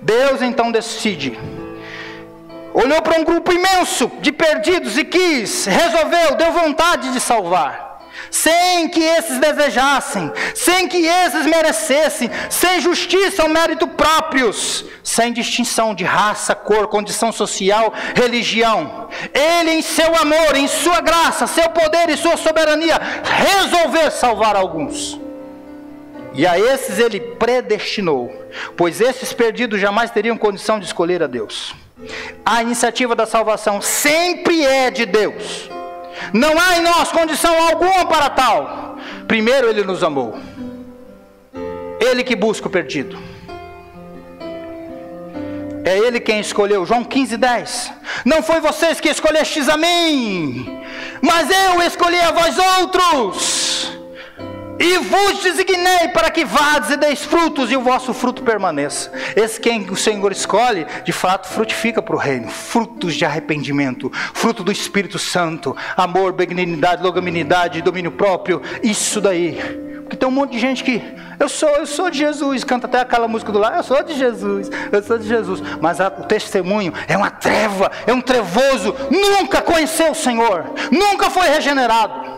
S1: Deus então decide. Olhou para um grupo imenso de perdidos e quis, resolveu, deu vontade de salvar. Sem que esses desejassem, sem que esses merecessem, sem justiça ou mérito próprios, sem distinção de raça, cor, condição social, religião. Ele em seu amor, em sua graça, seu poder e sua soberania, resolveu salvar alguns. E a esses ele predestinou, pois esses perdidos jamais teriam condição de escolher a Deus. A iniciativa da salvação sempre é de Deus. Não há em nós condição alguma para tal. Primeiro Ele nos amou. Ele que busca o perdido. É Ele quem escolheu. João 15:10. Não foi vocês que escolhestes a mim, mas eu escolhi a vós outros, e vos designei para que vades e deis frutos, e o vosso fruto permaneça. Esse quem o Senhor escolhe, de fato frutifica para o reino. Frutos de arrependimento, fruto do Espírito Santo, amor, benignidade, longanimidade, domínio próprio. Isso daí. Porque tem um monte de gente que, eu sou de Jesus, canta até aquela música do lado, eu sou de Jesus. Mas o testemunho é uma treva, é um trevoso, nunca conheceu o Senhor, nunca foi regenerado.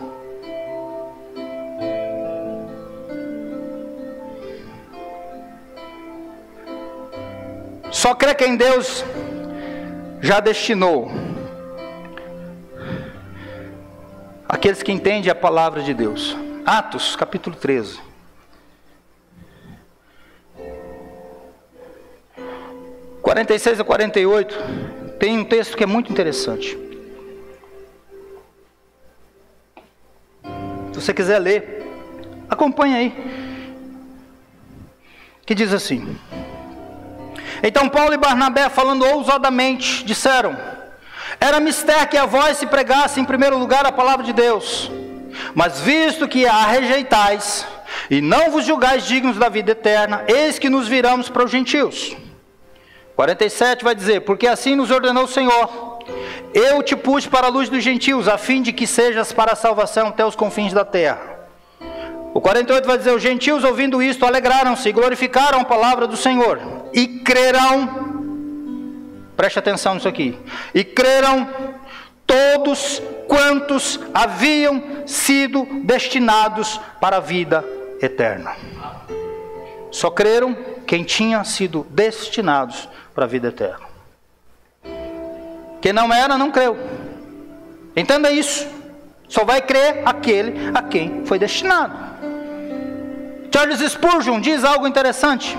S1: Só crê que em Deus já destinou aqueles que entendem a palavra de Deus. Atos, capítulo 13. (46 a 48) tem um texto que é muito interessante. Se você quiser ler, acompanha aí. Que diz assim: então Paulo e Barnabé, falando ousadamente, disseram: era mister que a vós se pregasse em primeiro lugar a palavra de Deus, mas visto que a rejeitais e não vos julgais dignos da vida eterna, eis que nos viramos para os gentios. 47 vai dizer: porque assim nos ordenou o Senhor, eu te pus para a luz dos gentios, a fim de que sejas para a salvação até os confins da terra. O 48 vai dizer: os gentios ouvindo isto alegraram-se e glorificaram a palavra do Senhor, e creram, preste atenção nisso aqui, e creram todos quantos haviam sido destinados para a vida eterna. Só creram quem tinha sido destinados para a vida eterna. Quem não era, não creu. Entenda isso. Só vai crer aquele a quem foi destinado. Charles Spurgeon diz algo interessante,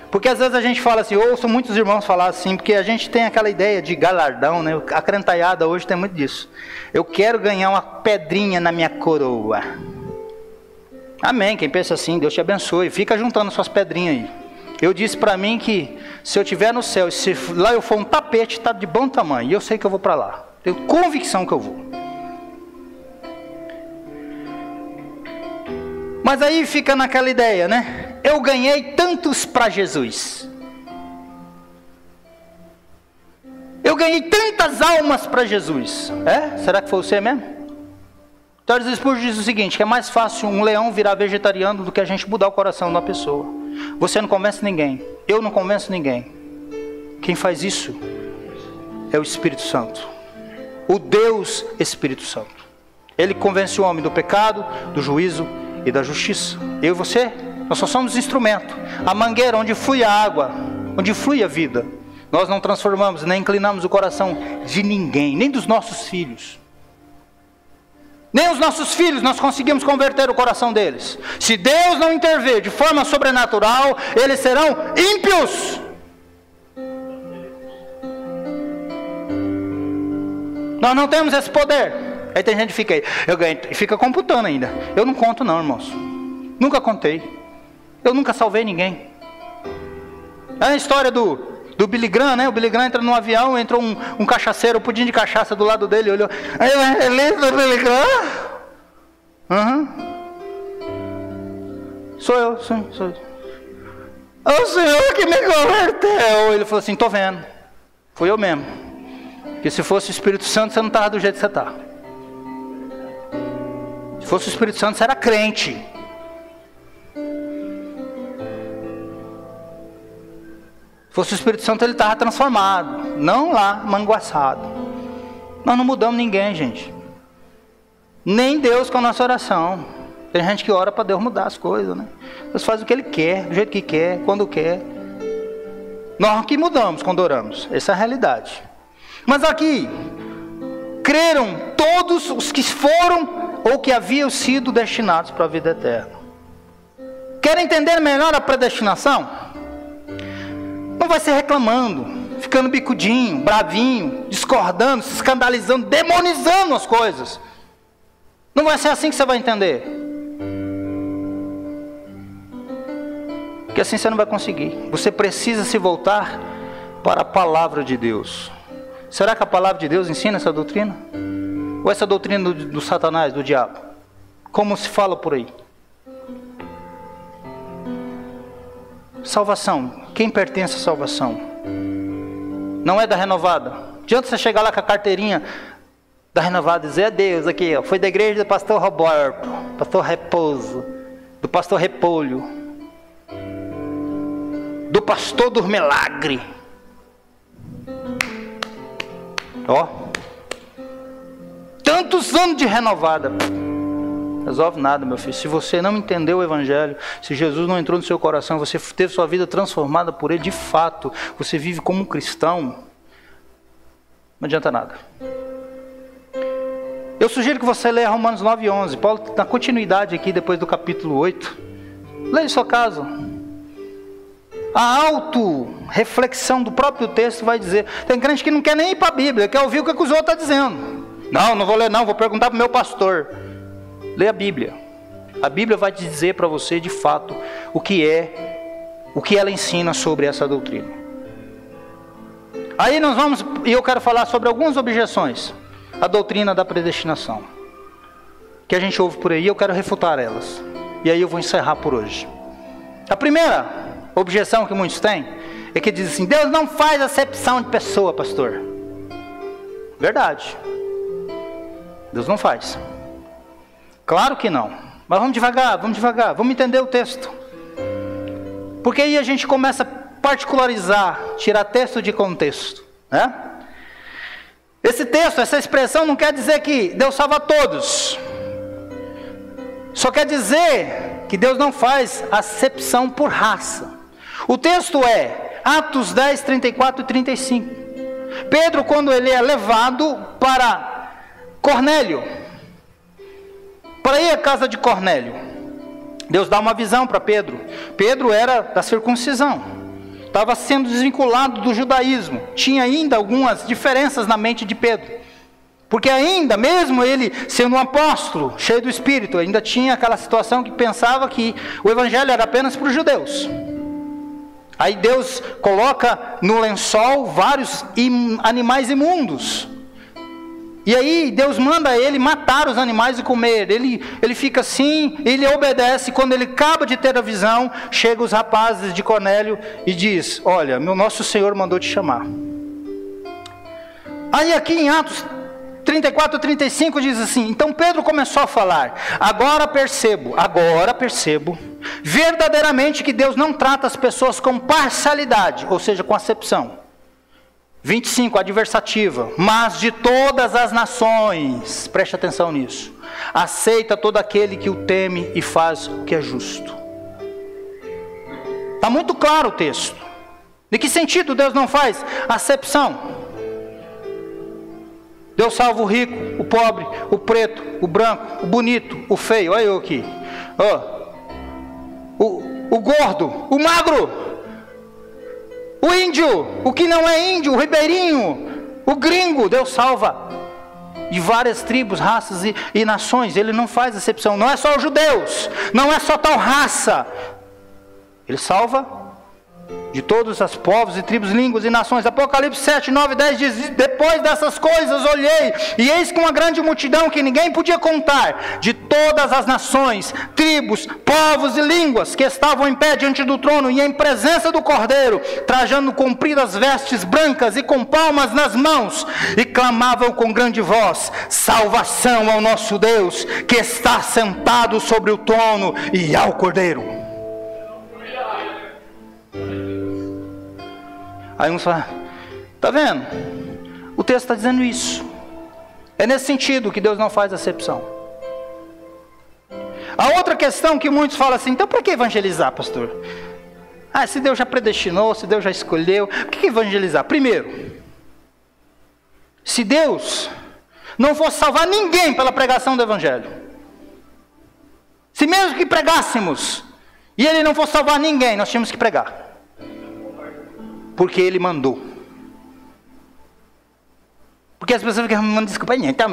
S1: porque às vezes a gente fala assim, ouço muitos irmãos falar assim, porque a gente tem aquela ideia de galardão, né? A crentaiada hoje tem muito disso. Eu quero ganhar uma pedrinha na minha coroa. Amém, quem pensa assim, Deus te abençoe. Fica juntando suas pedrinhas aí. Eu disse para mim que se eu estiver no céu, se lá eu for um tapete, está de bom tamanho. E eu sei que eu vou para lá. Tenho convicção que eu vou. Mas aí fica naquela ideia, né? Eu ganhei tantos para Jesus. Eu ganhei tantas almas para Jesus. É? Será que foi você mesmo? Charles Spurgeon diz o seguinte, que é mais fácil um leão virar vegetariano do que a gente mudar o coração de uma pessoa. Você não convence ninguém. Eu não convenço ninguém. Quem faz isso é o Espírito Santo. O Deus Espírito Santo. Ele convence o homem do pecado, do juízo e da justiça. Eu e você, nós só somos instrumento. A mangueira onde flui a água, onde flui a vida. Nós não transformamos, nem inclinamos o coração de ninguém, nem dos nossos filhos. Nem os nossos filhos nós conseguimos converter o coração deles. Se Deus não intervir de forma sobrenatural, eles serão ímpios. Nós não temos esse poder. Aí tem gente que fica aí, eu ganho, e fica computando ainda. Eu não conto não, irmãos. Nunca contei. Eu nunca salvei ninguém. É a história do Billy Graham, né? O Billy Graham entra num avião, entrou um cachaceiro, um pudim de cachaça do lado dele, olhou. Aí, evangelista do Billy Graham? Uhum. Sou eu. O senhor que me converteu. Ele falou assim, tô vendo. Fui eu mesmo. Porque se fosse o Espírito Santo, você não estava do jeito que você está. Se fosse o Espírito Santo, você era crente. Se fosse o Espírito Santo, ele estava transformado. Não lá, manguaçado. Nós não mudamos ninguém, gente. Nem Deus com a nossa oração. Tem gente que ora para Deus mudar as coisas, né? Deus faz o que Ele quer, do jeito que quer, quando quer. Nós que mudamos quando oramos. Essa é a realidade. Mas aqui, creram todos os que foram ou que haviam sido destinados para a vida eterna. Querem entender melhor a predestinação? Não vai ser reclamando, ficando bicudinho, bravinho, discordando, se escandalizando, demonizando as coisas. Não vai ser assim que você vai entender. Porque assim você não vai conseguir. Você precisa se voltar para a palavra de Deus. Será que a palavra de Deus ensina essa doutrina? Ou essa doutrina do Satanás, do diabo? Como se fala por aí? Salvação. Quem pertence à salvação? Não é da renovada. Adianta você chegar lá com a carteirinha da renovada e dizer, é Deus aqui, ó, foi da igreja do pastor Roberto, pastor Repouso, do pastor Repolho, do pastor do Milagre. Ó, tantos anos de renovada. Resolve nada, meu filho. Se você não entendeu o Evangelho, se Jesus não entrou no seu coração, você teve sua vida transformada por Ele de fato, você vive como um cristão, não adianta nada. Eu sugiro que você leia Romanos 9:11. Paulo, na continuidade aqui, depois do capítulo 8. Leia em sua casa. A auto-reflexão do próprio texto vai dizer. Tem crente que não quer nem ir para a Bíblia, quer ouvir o que os outros estão dizendo. Não vou ler não, vou perguntar para o meu pastor. Leia a Bíblia. A Bíblia vai te dizer para você de fato o que ela ensina sobre essa doutrina. Aí e eu quero falar sobre algumas objeções à doutrina da predestinação, que a gente ouve por aí, eu quero refutar elas. E aí eu vou encerrar por hoje. A primeira objeção que muitos têm é que diz assim, Deus não faz acepção de pessoa, pastor. Verdade. Deus não faz. Claro que não. Mas vamos devagar, vamos entender o texto. Porque aí a gente começa a particularizar, tirar texto de contexto, né? Esse texto, essa expressão não quer dizer que Deus salva todos. Só quer dizer que Deus não faz acepção por raça. O texto é Atos 10, 34 e 35. Pedro, quando ele é levado para Cornélio, para ir à casa de Cornélio, Deus dá uma visão para Pedro. Pedro era da circuncisão, estava sendo desvinculado do judaísmo. Tinha ainda algumas diferenças na mente de Pedro, porque ainda, mesmo ele sendo um apóstolo, cheio do Espírito, ainda tinha aquela situação que pensava que o evangelho era apenas para os judeus. Aí Deus coloca no lençol vários animais imundos. E aí Deus manda ele matar os animais e comer. Ele fica assim, ele obedece. Quando ele acaba de ter a visão, chegam os rapazes de Cornélio e diz: olha, nosso Senhor mandou te chamar. Aí aqui em Atos 34, 35 diz assim: então Pedro começou a falar: agora percebo verdadeiramente que Deus não trata as pessoas com parcialidade, ou seja, com acepção. 25, adversativa: mas de todas as nações, preste atenção nisso, aceita todo aquele que o teme e faz o que é justo. Está muito claro o texto. De que sentido Deus não faz acepção? Deus salva o rico, o pobre, o preto, o branco, o bonito, o feio. Olha eu aqui. O gordo, o magro, o índio, o que não é índio, o ribeirinho, o gringo. Deus salva de várias tribos, raças e nações. Ele não faz acepção. Não é só os judeus, não é só tal raça. Ele salva de todos os povos e tribos, línguas e nações. Apocalipse 7, 9, 10 diz: depois dessas coisas olhei, e eis que uma grande multidão que ninguém podia contar, de todas as nações, tribos, povos e línguas, que estavam em pé diante do trono e em presença do Cordeiro, trajando compridas vestes brancas e com palmas nas mãos, e clamavam com grande voz: salvação ao nosso Deus, que está sentado sobre o trono, e ao Cordeiro. Aí uns falam: está vendo? O texto está dizendo isso. É nesse sentido que Deus não faz acepção. A outra questão que muitos falam assim: então para que evangelizar, pastor? Se Deus já predestinou, se Deus já escolheu, por que evangelizar? Primeiro, se Deus não fosse salvar ninguém pela pregação do evangelho, se mesmo que pregássemos e Ele não fosse salvar ninguém, nós tínhamos que pregar. Porque Ele mandou. Porque as pessoas ficam mandando desculpa. Então,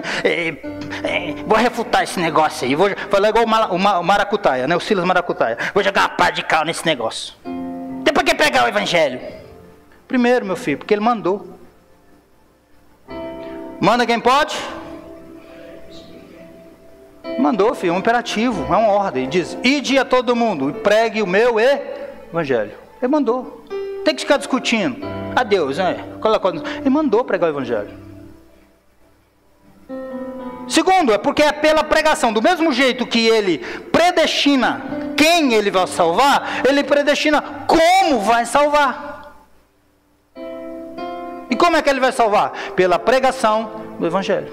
S1: vou refutar esse negócio aí. Vou falar igual o Maracutaia, né? O Silas Maracutaia. Vou jogar uma pá de cal nesse negócio. Então por que pregar o evangelho? Primeiro, meu filho, porque Ele mandou. Manda quem pode? Mandou, filho, é um imperativo, é uma ordem. Diz: ide a todo mundo e pregue o meu evangelho. Ele mandou. Tem que ficar discutindo. A Deus, né? Ele mandou pregar o evangelho. Segundo, é porque é pela pregação. Do mesmo jeito que Ele predestina quem Ele vai salvar, Ele predestina como vai salvar. E como é que Ele vai salvar? Pela pregação do evangelho.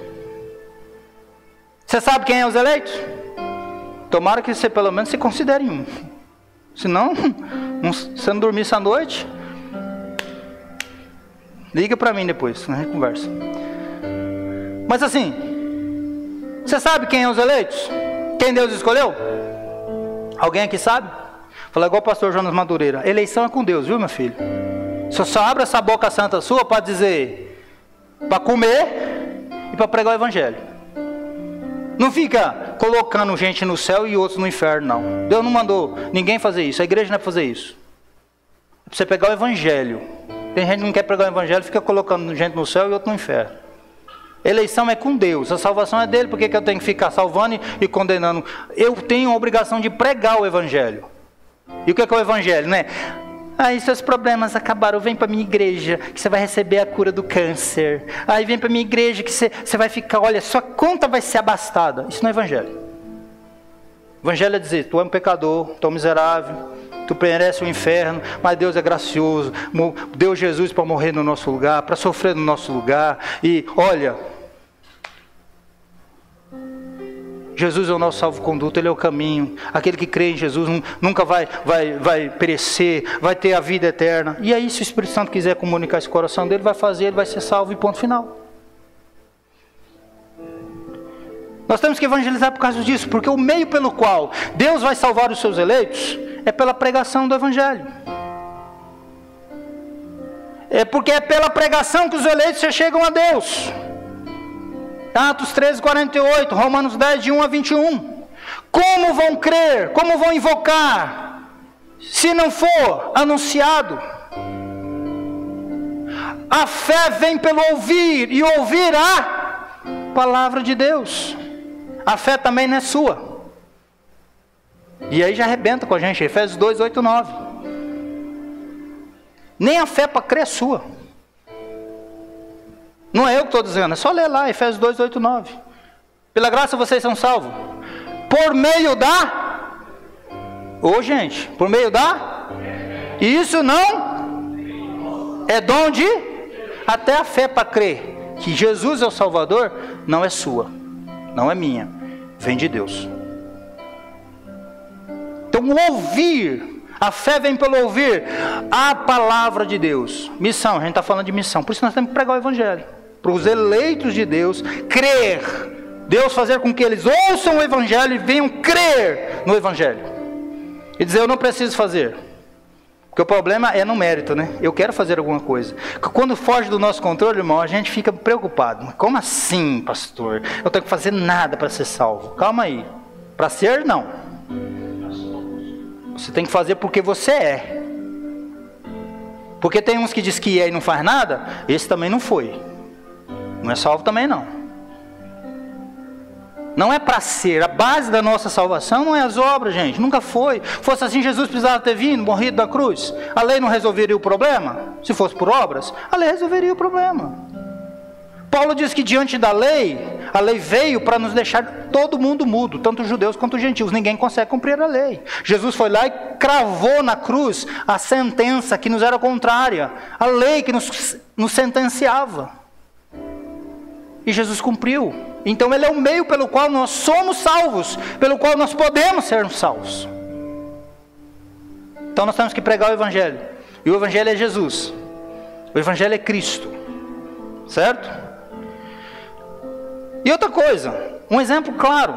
S1: Você sabe quem é os eleitos? Tomara que você pelo menos se considere um. Senão, você não dormir essa noite, liga para mim depois, a gente conversa. Mas assim, você sabe quem é os eleitos? Quem Deus escolheu? Alguém aqui sabe? Fala igual o pastor Jonas Madureira: eleição é com Deus, viu, meu filho? Você só abre essa boca santa sua para dizer, para comer e para pregar o evangelho. Não fica colocando gente no céu e outros no inferno, não. Deus não mandou ninguém fazer isso. A igreja não é para fazer isso. É para você pegar o evangelho. Tem gente que não quer pregar o evangelho, fica colocando gente no céu e outro no inferno. Eleição é com Deus, a salvação é dele. Por que eu tenho que ficar salvando e condenando? Eu tenho a obrigação de pregar o evangelho. E o que é o evangelho, né? Aí seus problemas acabaram, vem para minha igreja que você vai receber a cura do câncer. Aí vem para minha igreja que você vai ficar, olha, sua conta vai ser abastada. Isso não é evangelho. Evangelho é dizer: tu é um pecador, tu é um miserável, tu merece o inferno, mas Deus é gracioso, deu Jesus para morrer no nosso lugar, para sofrer no nosso lugar. E olha, Jesus é o nosso salvo-conduto, Ele é o caminho. Aquele que crê em Jesus nunca vai perecer, vai ter a vida eterna. E aí, se o Espírito Santo quiser comunicar esse coração dele, vai fazer, ele vai ser salvo e ponto final. Nós temos que evangelizar por causa disso, porque o meio pelo qual Deus vai salvar os seus eleitos é pela pregação do evangelho. É porque é pela pregação que os eleitos chegam a Deus. Atos 13, 48, Romanos 10, de 1 a 21. Como vão crer? Como vão invocar? se não for anunciado. A fé vem pelo ouvir, e ouvir a palavra de Deus. A fé também não é sua. E aí já arrebenta com a gente, Efésios 2, 8, 9. Nem a fé para crer é sua. Não é eu que estou dizendo, é só ler lá, Efésios 2, 8, 9. Pela graça vocês são salvos. Por meio da... Ô gente, por meio da... E isso não é dom de... Até a fé para crer que Jesus é o Salvador, não é sua, não é minha, vem de Deus. Então ouvir, a fé vem pelo ouvir a palavra de Deus. Missão, a gente está falando de missão, por isso nós temos que pregar o Evangelho. Para os eleitos de Deus, crer. Deus fazer com que eles ouçam o Evangelho e venham crer no Evangelho. E dizer, eu não preciso fazer. Porque o problema é no mérito, né? Eu quero fazer alguma coisa. Quando foge do nosso controle, irmão, a gente fica preocupado. Como assim, pastor? Eu tenho que fazer nada para ser salvo. Calma aí. Para ser, não. Você tem que fazer porque você é. Porque tem uns que diz que é e não faz nada. Esse também não foi. Não é salvo também não. Não é para ser. A base da nossa salvação não é as obras, gente. Nunca foi. Fosse assim, Jesus precisava ter vindo, morrido na cruz. A lei não resolveria o problema? Se fosse por obras, a lei resolveria o problema. Paulo diz que diante da lei, a lei veio para nos deixar todo mundo mudo, tanto os judeus quanto os gentios. Ninguém consegue cumprir a lei. Jesus foi lá e cravou na cruz a sentença que nos era contrária. A lei que nos sentenciava. E Jesus cumpriu. Então ele é o meio pelo qual nós somos salvos, pelo qual nós podemos ser salvos. Então nós temos que pregar o Evangelho. E o Evangelho é Jesus. O Evangelho é Cristo. Certo? E outra coisa, um exemplo claro.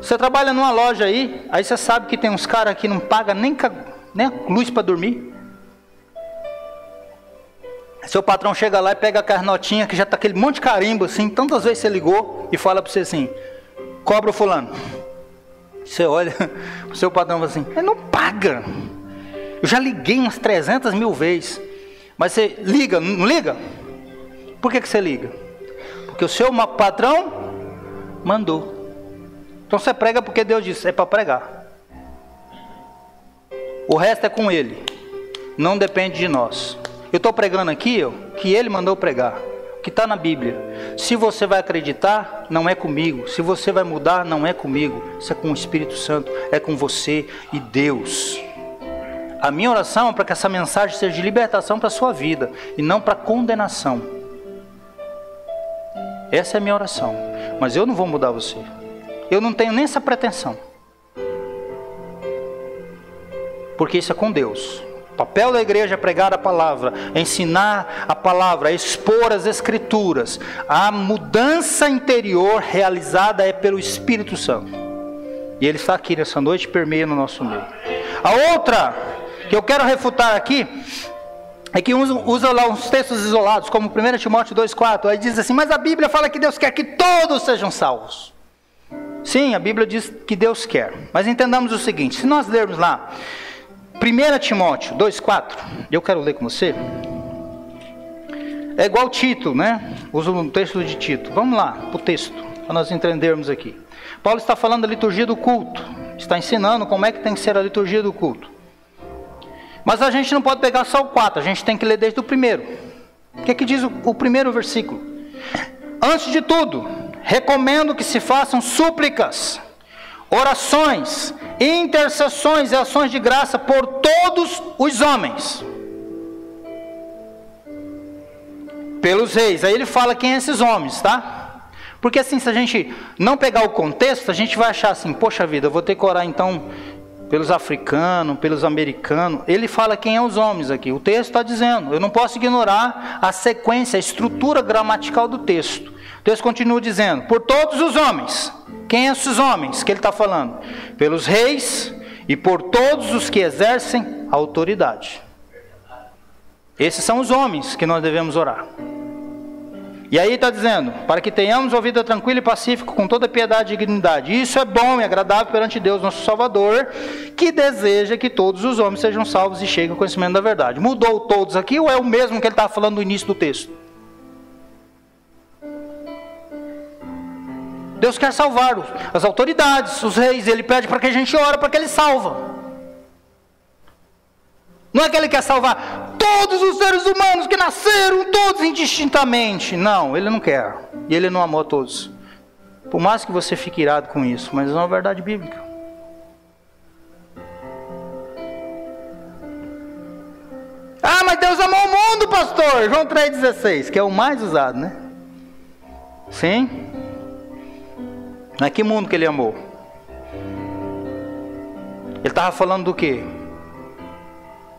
S1: Você trabalha numa loja aí você sabe que tem uns caras que não pagam nem a luz para dormir. Seu patrão chega lá e pega aquelas notinhas que já está aquele monte de carimbo assim, tantas vezes você ligou e fala para você assim, cobra o fulano. Você olha, o seu patrão fala assim, ele não paga. Eu já liguei umas 300 mil vezes. Mas você liga, não liga? Por que você liga? Porque o seu patrão mandou. Então você prega porque Deus disse, é para pregar. O resto é com ele. Não depende de nós. Eu estou pregando aqui, que ele mandou pregar, que está na Bíblia. Se você vai acreditar, não é comigo. Se você vai mudar, não é comigo. Isso é com o Espírito Santo, é com você e Deus. A minha oração é para que essa mensagem seja de libertação para a sua vida, e não para condenação. Essa é a minha oração. Mas eu não vou mudar você. Eu não tenho nem essa pretensão. Porque isso é com Deus. O papel da igreja é pregar a palavra, ensinar a palavra, expor as escrituras. A mudança interior realizada é pelo Espírito Santo. E ele está aqui nessa noite e permeia no nosso meio. A outra que eu quero refutar aqui é que usa lá uns textos isolados, como 1 Timóteo 2,4. Aí diz assim, mas a Bíblia fala que Deus quer que todos sejam salvos. Sim, a Bíblia diz que Deus quer. Mas entendamos o seguinte, se nós lermos lá 1 Timóteo 2,4, eu quero ler com você. É igual Tito, né? Usa um texto de Tito. Vamos lá, para o texto, para nós entendermos aqui. Paulo está falando da liturgia do culto. Está ensinando como é que tem que ser a liturgia do culto. Mas a gente não pode pegar só o 4, a gente tem que ler desde o primeiro. O que é que diz o primeiro versículo? Antes de tudo, recomendo que se façam súplicas, orações, intercessões e ações de graça por todos os homens, pelos reis. Aí ele fala quem é esses homens, tá? Porque assim, se a gente não pegar o contexto, a gente vai achar assim, poxa vida, eu vou ter que orar então pelos africanos, pelos americanos. Ele fala quem é os homens aqui. O texto está dizendo, eu não posso ignorar a sequência, a estrutura gramatical do texto. O texto continua dizendo, por todos os homens. Quem é esses homens que ele está falando? Pelos reis e por todos os que exercem autoridade. Esses são os homens que nós devemos orar. E aí está dizendo, para que tenhamos uma vida tranquila e pacífica, com toda piedade e dignidade. Isso é bom e agradável perante Deus, nosso Salvador, que deseja que todos os homens sejam salvos e cheguem ao conhecimento da verdade. Mudou todos aqui ou é o mesmo que ele estava falando no início do texto? Deus quer salvar as autoridades, os reis, ele pede para que a gente ore para que ele salva. Não é que ele quer salvar todos os seres humanos que nasceram, todos indistintamente. Não, ele não quer. E ele não amou a todos. Por mais que você fique irado com isso, mas é uma verdade bíblica. Ah, mas Deus amou o mundo, pastor. João 3,16, que é o mais usado, né? Sim. Mas que mundo que ele amou? Ele estava falando do quê?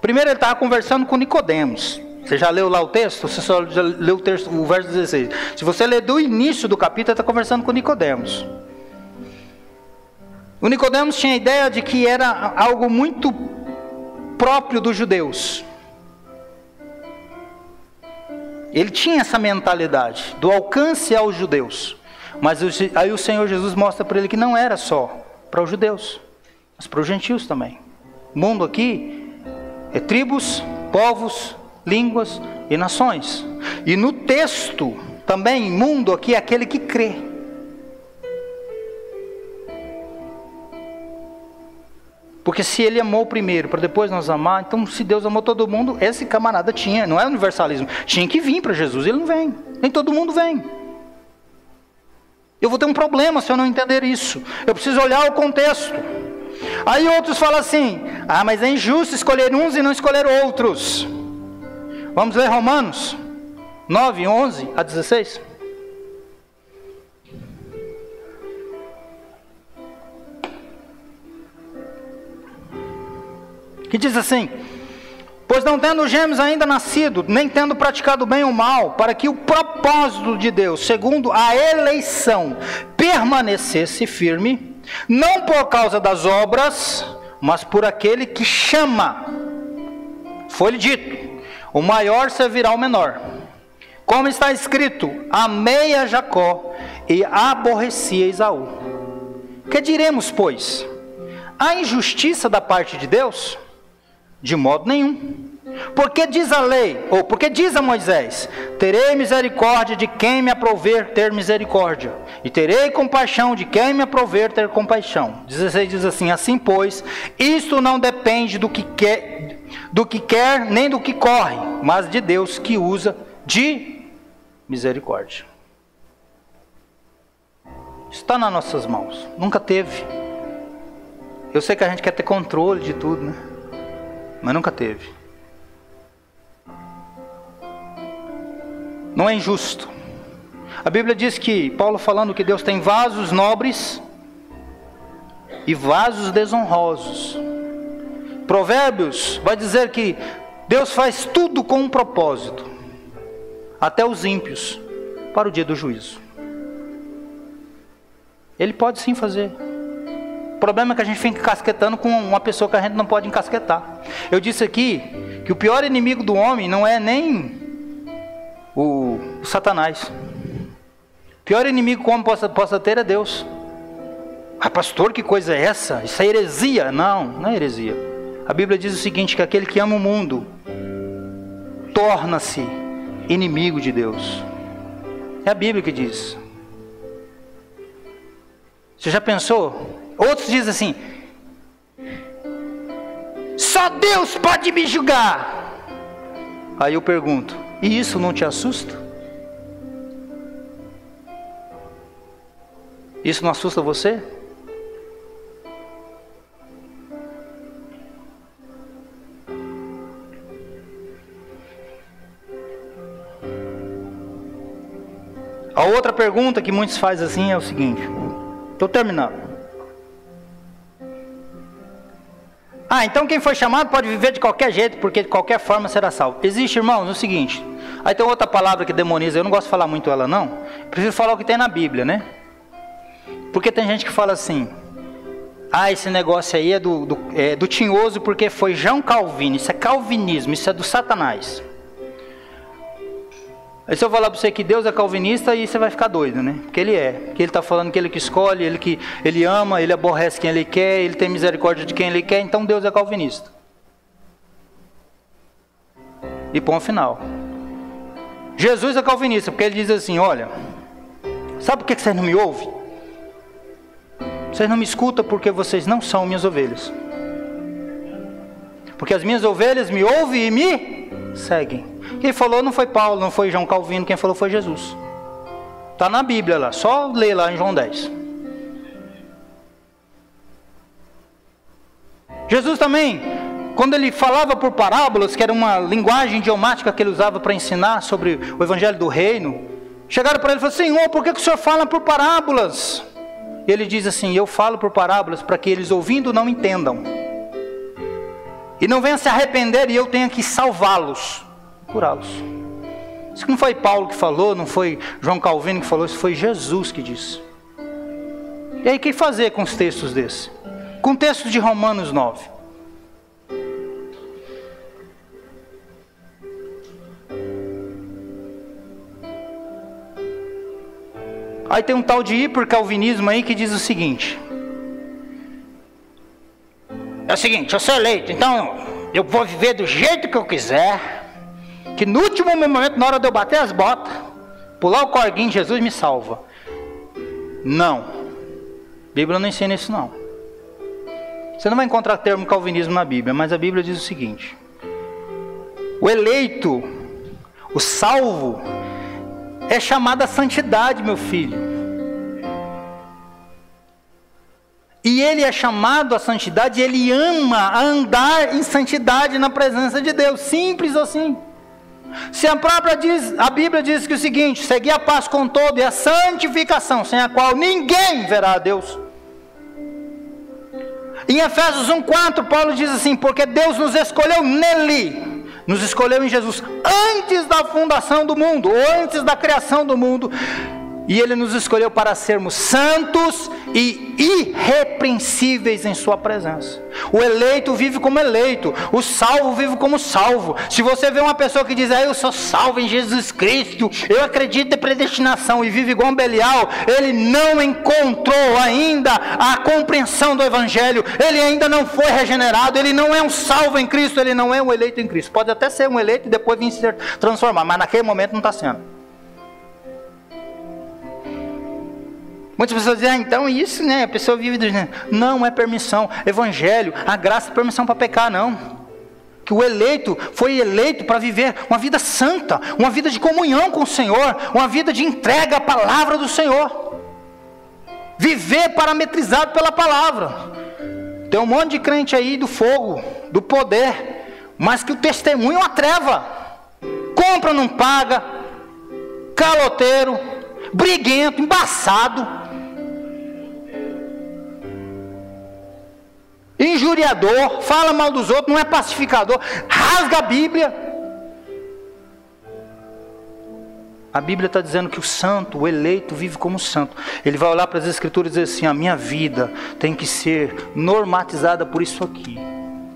S1: Primeiro ele estava conversando com Nicodemos. Você já leu lá o texto? Você só já leu o texto, o verso 16. Se você ler do início do capítulo, ele está conversando com Nicodemos. O Nicodemos tinha a ideia de que era algo muito próprio dos judeus. Ele tinha essa mentalidade do alcance aos judeus. Mas aí o Senhor Jesus mostra para ele que não era só para os judeus, mas para os gentios também. O mundo aqui é tribos, povos, línguas e nações. E no texto também, mundo aqui é aquele que crê. Porque se ele amou primeiro, para depois nós amar, então se Deus amou todo mundo, esse camarada tinha, não é universalismo, tinha que vir para Jesus, ele não vem, nem todo mundo vem. Eu vou ter um problema se eu não entender isso, eu preciso olhar o contexto. Aí outros falam assim, ah, mas é injusto escolher uns e não escolher outros. Vamos ler Romanos 9, 11 a 16. Que diz assim: pois não tendo gêmeos ainda nascido, nem tendo praticado bem ou mal, para que o propósito de Deus, segundo a eleição, permanecesse firme, não por causa das obras, mas por aquele que chama. Foi-lhe dito, o maior servirá ao menor. Como está escrito, amei a Jacó e aborreci a Esaú. Que diremos, pois? Há injustiça da parte de Deus? De modo nenhum. Porque diz a lei, ou porque diz a Moisés, terei misericórdia de quem me aprouver ter misericórdia, e terei compaixão de quem me aprouver ter compaixão. 16 diz assim, assim pois, isto não depende do que quer nem do que corre, mas de Deus que usa de misericórdia. Está nas nossas mãos, nunca teve. Eu sei que a gente quer ter controle de tudo, né? Mas nunca teve. Não é injusto. A Bíblia diz que, Paulo falando que Deus tem vasos nobres e vasos desonrosos. Provérbios vai dizer que Deus faz tudo com um propósito, até os ímpios, para o dia do juízo. Ele pode sim fazer. O problema é que a gente fica encasquetando com uma pessoa que a gente não pode encasquetar. Eu disse aqui que o pior inimigo do homem não é nem o Satanás. O pior inimigo que o homem possa ter é Deus. Ah, pastor, que coisa é essa? Isso é heresia? Não, não é heresia. A Bíblia diz o seguinte, que aquele que ama o mundo torna-se inimigo de Deus. É a Bíblia que diz. Você já pensou? Outros dizem assim, só Deus pode me julgar. Aí eu pergunto, e isso não te assusta? Isso não assusta você? A outra pergunta que muitos fazem assim é o seguinte, estou terminando. Ah, então quem foi chamado pode viver de qualquer jeito, porque de qualquer forma será salvo. Existe, irmãos, o seguinte, aí tem outra palavra que demoniza, eu não gosto de falar muito ela não, prefiro falar o que tem na Bíblia, né? Porque tem gente que fala assim, ah, esse negócio aí é do tinhoso porque foi João Calvino, isso é calvinismo, isso é do Satanás. Aí se eu falar para você que Deus é calvinista, aí você vai ficar doido, né? Porque Ele é. Porque Ele está falando que Ele que escolhe, Ele ama, Ele aborrece quem Ele quer, Ele tem misericórdia de quem Ele quer, então Deus é calvinista. E ponto final. Jesus é calvinista, porque Ele diz assim, olha, sabe por que vocês não me ouvem? Vocês não me escutam porque vocês não são minhas ovelhas. Porque as minhas ovelhas me ouvem e me seguem. Quem falou não foi Paulo, não foi João Calvino, quem falou foi Jesus. Está na Bíblia lá, só ler lá em João 10. Jesus também, quando Ele falava por parábolas, que era uma linguagem idiomática que Ele usava para ensinar sobre o Evangelho do Reino, chegaram para Ele e falaram, Senhor, por que o Senhor fala por parábolas? E Ele diz assim, eu falo por parábolas para que eles ouvindo não entendam. E não venham se arrepender e eu tenha que salvá-los, curá-los. Isso não foi Paulo que falou, não foi João Calvino que falou, isso foi Jesus que disse. E aí o que fazer com os textos desses? Com o texto de Romanos 9. Aí tem um tal de hipercalvinismo aí que diz o seguinte. É o seguinte, eu sou eleito, então eu vou viver do jeito que eu quiser, que no último momento, na hora de eu bater as botas, pular o corguinho, Jesus me salva. Não. A Bíblia não ensina isso não. Você não vai encontrar termo calvinismo na Bíblia, mas a Bíblia diz o seguinte. O eleito, o salvo, é chamado a santidade, meu filho. E ele é chamado à santidade, ele ama andar em santidade na presença de Deus, simples assim. Se a Bíblia diz que o seguinte, seguir a paz com todo e a santificação, sem a qual ninguém verá a Deus. Em Efésios 1:4, Paulo diz assim, porque Deus nos escolheu nele, nos escolheu em Jesus, antes da fundação do mundo, ou antes da criação do mundo, e Ele nos escolheu para sermos santos e irrepreensíveis em Sua presença. O eleito vive como eleito, o salvo vive como salvo. Se você vê uma pessoa que diz, eu sou salvo em Jesus Cristo, eu acredito em predestinação e vive igual um Belial, ele não encontrou ainda a compreensão do Evangelho, ele ainda não foi regenerado, ele não é um salvo em Cristo, ele não é um eleito em Cristo. Pode até ser um eleito e depois vir se transformar, mas naquele momento não está sendo. Muitas pessoas dizem, então isso, né? A pessoa vive do... Não é permissão. Evangelho, a graça é permissão para pecar, não. Que o eleito foi eleito para viver uma vida santa, uma vida de comunhão com o Senhor, uma vida de entrega à palavra do Senhor. Viver parametrizado pela palavra. Tem um monte de crente aí do fogo, do poder, mas que o testemunho é uma treva. Compra, não paga, caloteiro, briguento, embaçado, injuriador, fala mal dos outros, não é pacificador, rasga a Bíblia. A Bíblia está dizendo que o santo, o eleito, vive como santo. Ele vai olhar para as Escrituras e dizer assim, a minha vida tem que ser normatizada por isso aqui.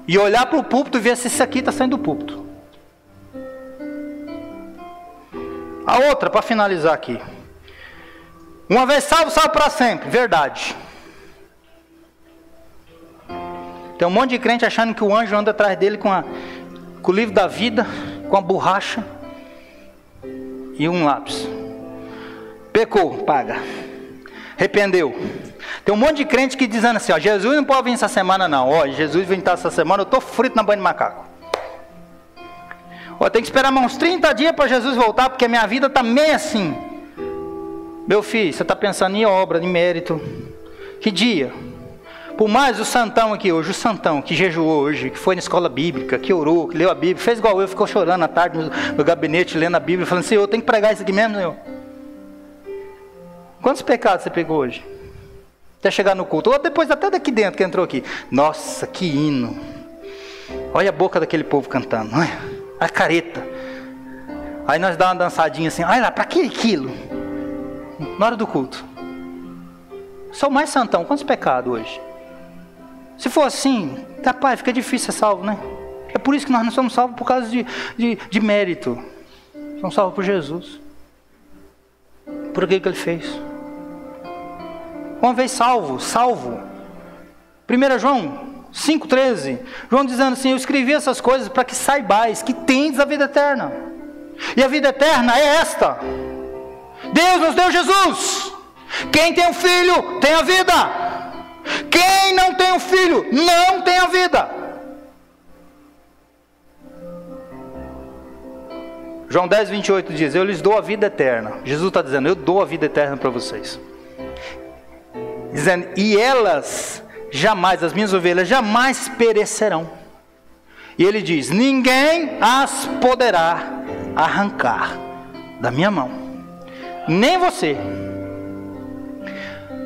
S1: E olhar para o púlpito e ver se isso aqui está saindo do púlpito. A outra, para finalizar aqui. Uma vez salvo, salvo para sempre. Verdade. Tem um monte de crente achando que o anjo anda atrás dele com o livro da vida, com a borracha e um lápis. Pecou, paga. Arrependeu. Tem um monte de crente que dizendo assim, Jesus não pode vir essa semana não. Jesus vem essa semana, eu estou frito na banha de macaco. Tem que esperar mais uns 30 dias para Jesus voltar, porque a minha vida está meio assim. Meu filho, você está pensando em obra, em mérito. Que dia? Por mais o santão aqui hoje, o santão que jejuou hoje, que foi na escola bíblica, que orou, que leu a Bíblia, fez igual eu, ficou chorando à tarde no gabinete, lendo a Bíblia, falando, Senhor, eu tenho que pregar isso aqui mesmo, Senhor. Quantos pecados você pegou hoje? Até chegar no culto, ou depois até daqui dentro que entrou aqui. Nossa, que hino. Olha a boca daquele povo cantando, olha a careta. Aí nós dá uma dançadinha assim, olha lá, para que aquilo? Na hora do culto. Sou mais santão, quantos pecados hoje? Se for assim, rapaz, fica difícil ser salvo, né? É por isso que nós não somos salvos por causa de mérito. Somos salvos por Jesus. por aquilo que ele fez. Uma vez salvo. 1 João 5,13. João dizendo assim: eu escrevi essas coisas para que saibais que tendes a vida eterna. E a vida eterna é esta: Deus nos deu Jesus. Quem tem um filho tem a vida. Quem não tem um filho não tem a vida. João 10,28 diz: eu lhes dou a vida eterna. Jesus está dizendo: eu dou a vida eterna para vocês. Dizendo: e elas jamais, as minhas ovelhas jamais perecerão. E ele diz: ninguém as poderá arrancar da minha mão, nem você.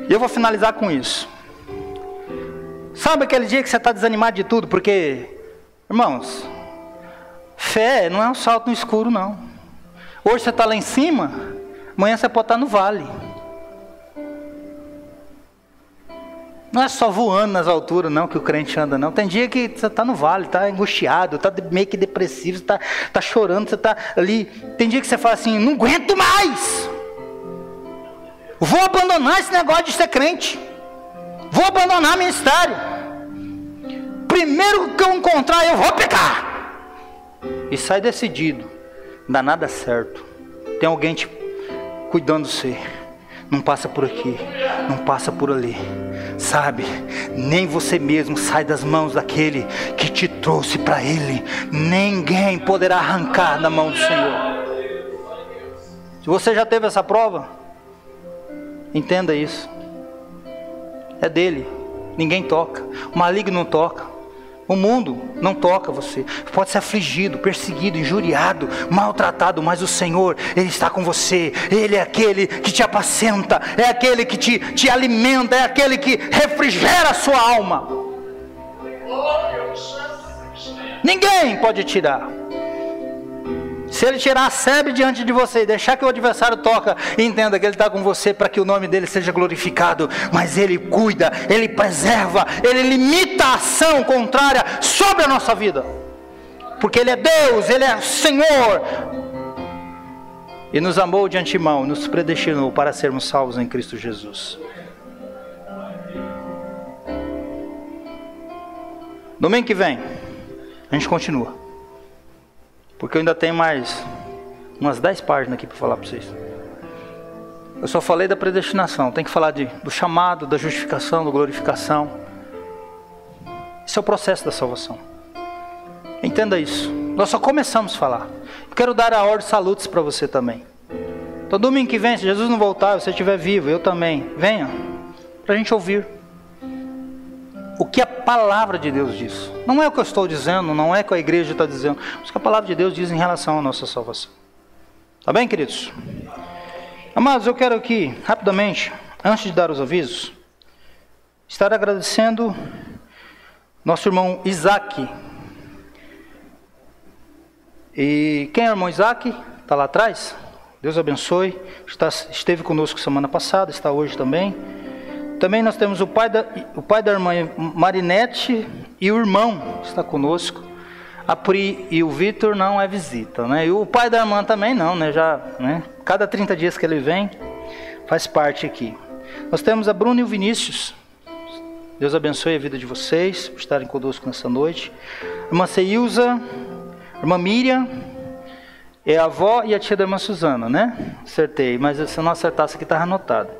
S1: E eu vou finalizar com isso. Sabe aquele dia que você está desanimado de tudo? Porque, irmãos, fé não é um salto no escuro, não. Hoje você está lá em cima, amanhã você pode estar no vale. Não é só voando nas alturas, não, que o crente anda, não. Tem dia que você está no vale, está angustiado, está meio que depressivo, está chorando, você está ali. Tem dia que você fala assim: não aguento mais. Vou abandonar esse negócio de ser crente. Vou abandonar ministério. Primeiro que eu encontrar, eu vou pecar. E sai decidido. Não dá nada certo. Tem alguém te cuidando de você. Não passa por aqui, não passa por ali. Sabe, nem você mesmo sai das mãos daquele que te trouxe para Ele. Ninguém poderá arrancar da mão do Senhor. Se você já teve essa prova, entenda isso. É dele, ninguém toca. O maligno não toca. O mundo não toca você. Pode ser afligido, perseguido, injuriado, maltratado, mas o Senhor, Ele está com você. Ele é aquele que te apacenta, é aquele que te alimenta, é aquele que refrigera a sua alma. Ninguém pode tirar. Se ele tirar a sebe diante de você e deixar que o adversário toca, entenda que ele está com você para que o nome dele seja glorificado. Mas ele cuida, ele preserva, ele limita a ação contrária sobre a nossa vida. Porque ele é Deus, ele é o Senhor. E nos amou de antemão, nos predestinou para sermos salvos em Cristo Jesus. Domingo que vem, a gente continua. Porque eu ainda tenho mais umas 10 páginas aqui para falar para vocês. Eu só falei da predestinação. Tem que falar do chamado, da justificação, da glorificação. Esse é o processo da salvação. Entenda isso. Nós só começamos a falar. Eu quero dar a ordem de salutos para você também. Então domingo que vem, se Jesus não voltar, se você estiver vivo, eu também, venha. Para a gente ouvir o que a palavra de Deus diz. Não é o que eu estou dizendo, não é o que a igreja está dizendo, mas o que a palavra de Deus diz em relação à nossa salvação. Tá bem, queridos? Amados, eu quero aqui, rapidamente, antes de dar os avisos, estar agradecendo nosso irmão Isaac. E quem é o irmão Isaac? Está lá atrás? Deus abençoe. Esteve conosco semana passada, está hoje também. Também nós temos o pai da irmã Marinete e o irmão está conosco. A Pri e o Vitor não é visita, né? E o pai da irmã também não, né? Já, né? Cada 30 dias que ele vem, faz parte aqui. Nós temos a Bruna e o Vinícius. Deus abençoe a vida de vocês por estarem conosco nessa noite. Irmã Ceilza, irmã Miriam, é a avó e a tia da irmã Suzana, né? Acertei, mas se eu não acertasse aqui estava anotado.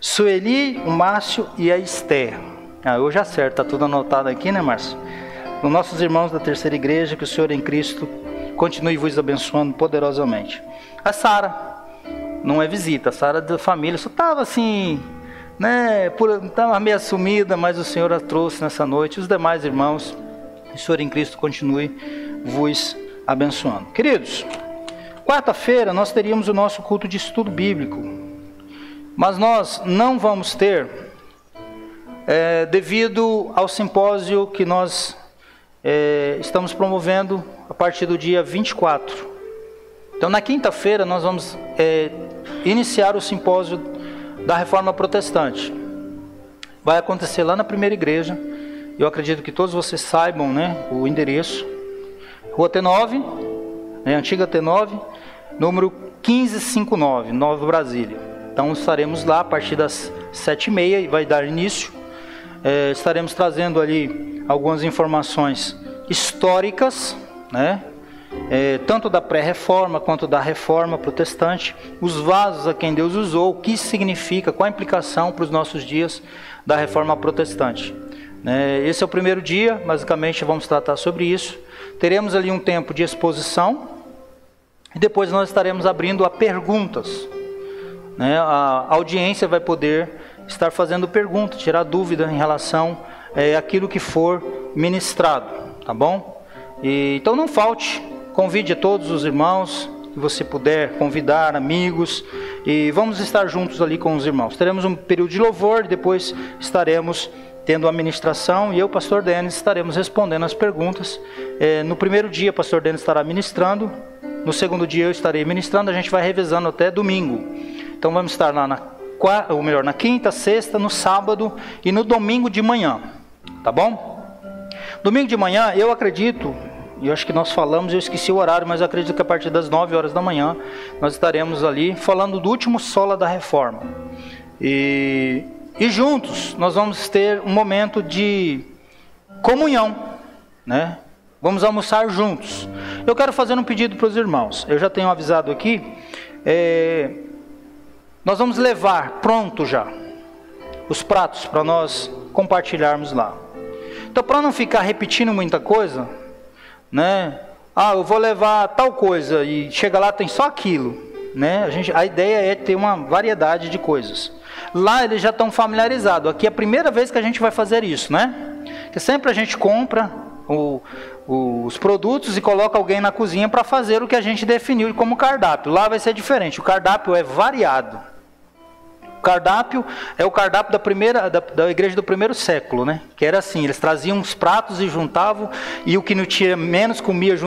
S1: Sueli, o Márcio e a Esther. Eu já acerto, está tudo anotado aqui, né, Márcio? Os nossos irmãos da terceira igreja, que o Senhor em Cristo continue vos abençoando poderosamente. A Sara, não é visita, a Sara da família, só estava assim, né, estava meio sumida, mas o Senhor a trouxe nessa noite. Os demais irmãos, o Senhor em Cristo continue vos abençoando. Queridos, quarta-feira nós teríamos o nosso culto de estudo bíblico. Mas nós não vamos ter, devido ao simpósio que nós estamos promovendo a partir do dia 24. Então, na quinta-feira, nós vamos iniciar o simpósio da Reforma Protestante. Vai acontecer lá na primeira igreja. Eu acredito que todos vocês saibam, né, o endereço. Rua T9, antiga T9, número 1559, Nova Brasília. Então estaremos lá a partir das 7h30 e vai dar início. Estaremos trazendo ali algumas informações históricas, né? Tanto da pré-reforma quanto da reforma protestante, os vasos a quem Deus usou, o que significa, qual a implicação para os nossos dias da reforma protestante. Esse é o primeiro dia, basicamente vamos tratar sobre isso. Teremos ali um tempo de exposição e depois nós estaremos abrindo a perguntas. A audiência vai poder estar fazendo perguntas, tirar dúvida em relação àquilo que for ministrado, tá bom? Então não falte, convide a todos os irmãos, que você puder convidar amigos, e vamos estar juntos ali com os irmãos. Teremos um período de louvor, depois estaremos tendo a ministração, e eu, pastor Denis, estaremos respondendo as perguntas. No primeiro dia, pastor Denis estará ministrando, no segundo dia eu estarei ministrando, a gente vai revezando até domingo. Então vamos estar lá na quinta, sexta, no sábado e no domingo de manhã, tá bom? Domingo de manhã, eu acredito, eu acho que nós falamos, eu esqueci o horário, mas eu acredito que a partir das 9 horas da manhã, nós estaremos ali falando do último sola da reforma. E juntos, nós vamos ter um momento de comunhão, né? Vamos almoçar juntos. Eu quero fazer um pedido para os irmãos, eu já tenho avisado aqui, nós vamos levar pronto já os pratos para nós compartilharmos lá. Então, para não ficar repetindo muita coisa, né? Eu vou levar tal coisa e chega lá tem só aquilo, né? A ideia é ter uma variedade de coisas. Lá eles já estão familiarizados. Aqui é a primeira vez que a gente vai fazer isso, né? Porque sempre a gente compra os produtos e coloca alguém na cozinha para fazer o que a gente definiu como cardápio. Lá vai ser diferente. O cardápio é variado. O cardápio é o cardápio da igreja do primeiro século, né? Que era assim, eles traziam os pratos e juntavam, e o que não tinha menos comia junto.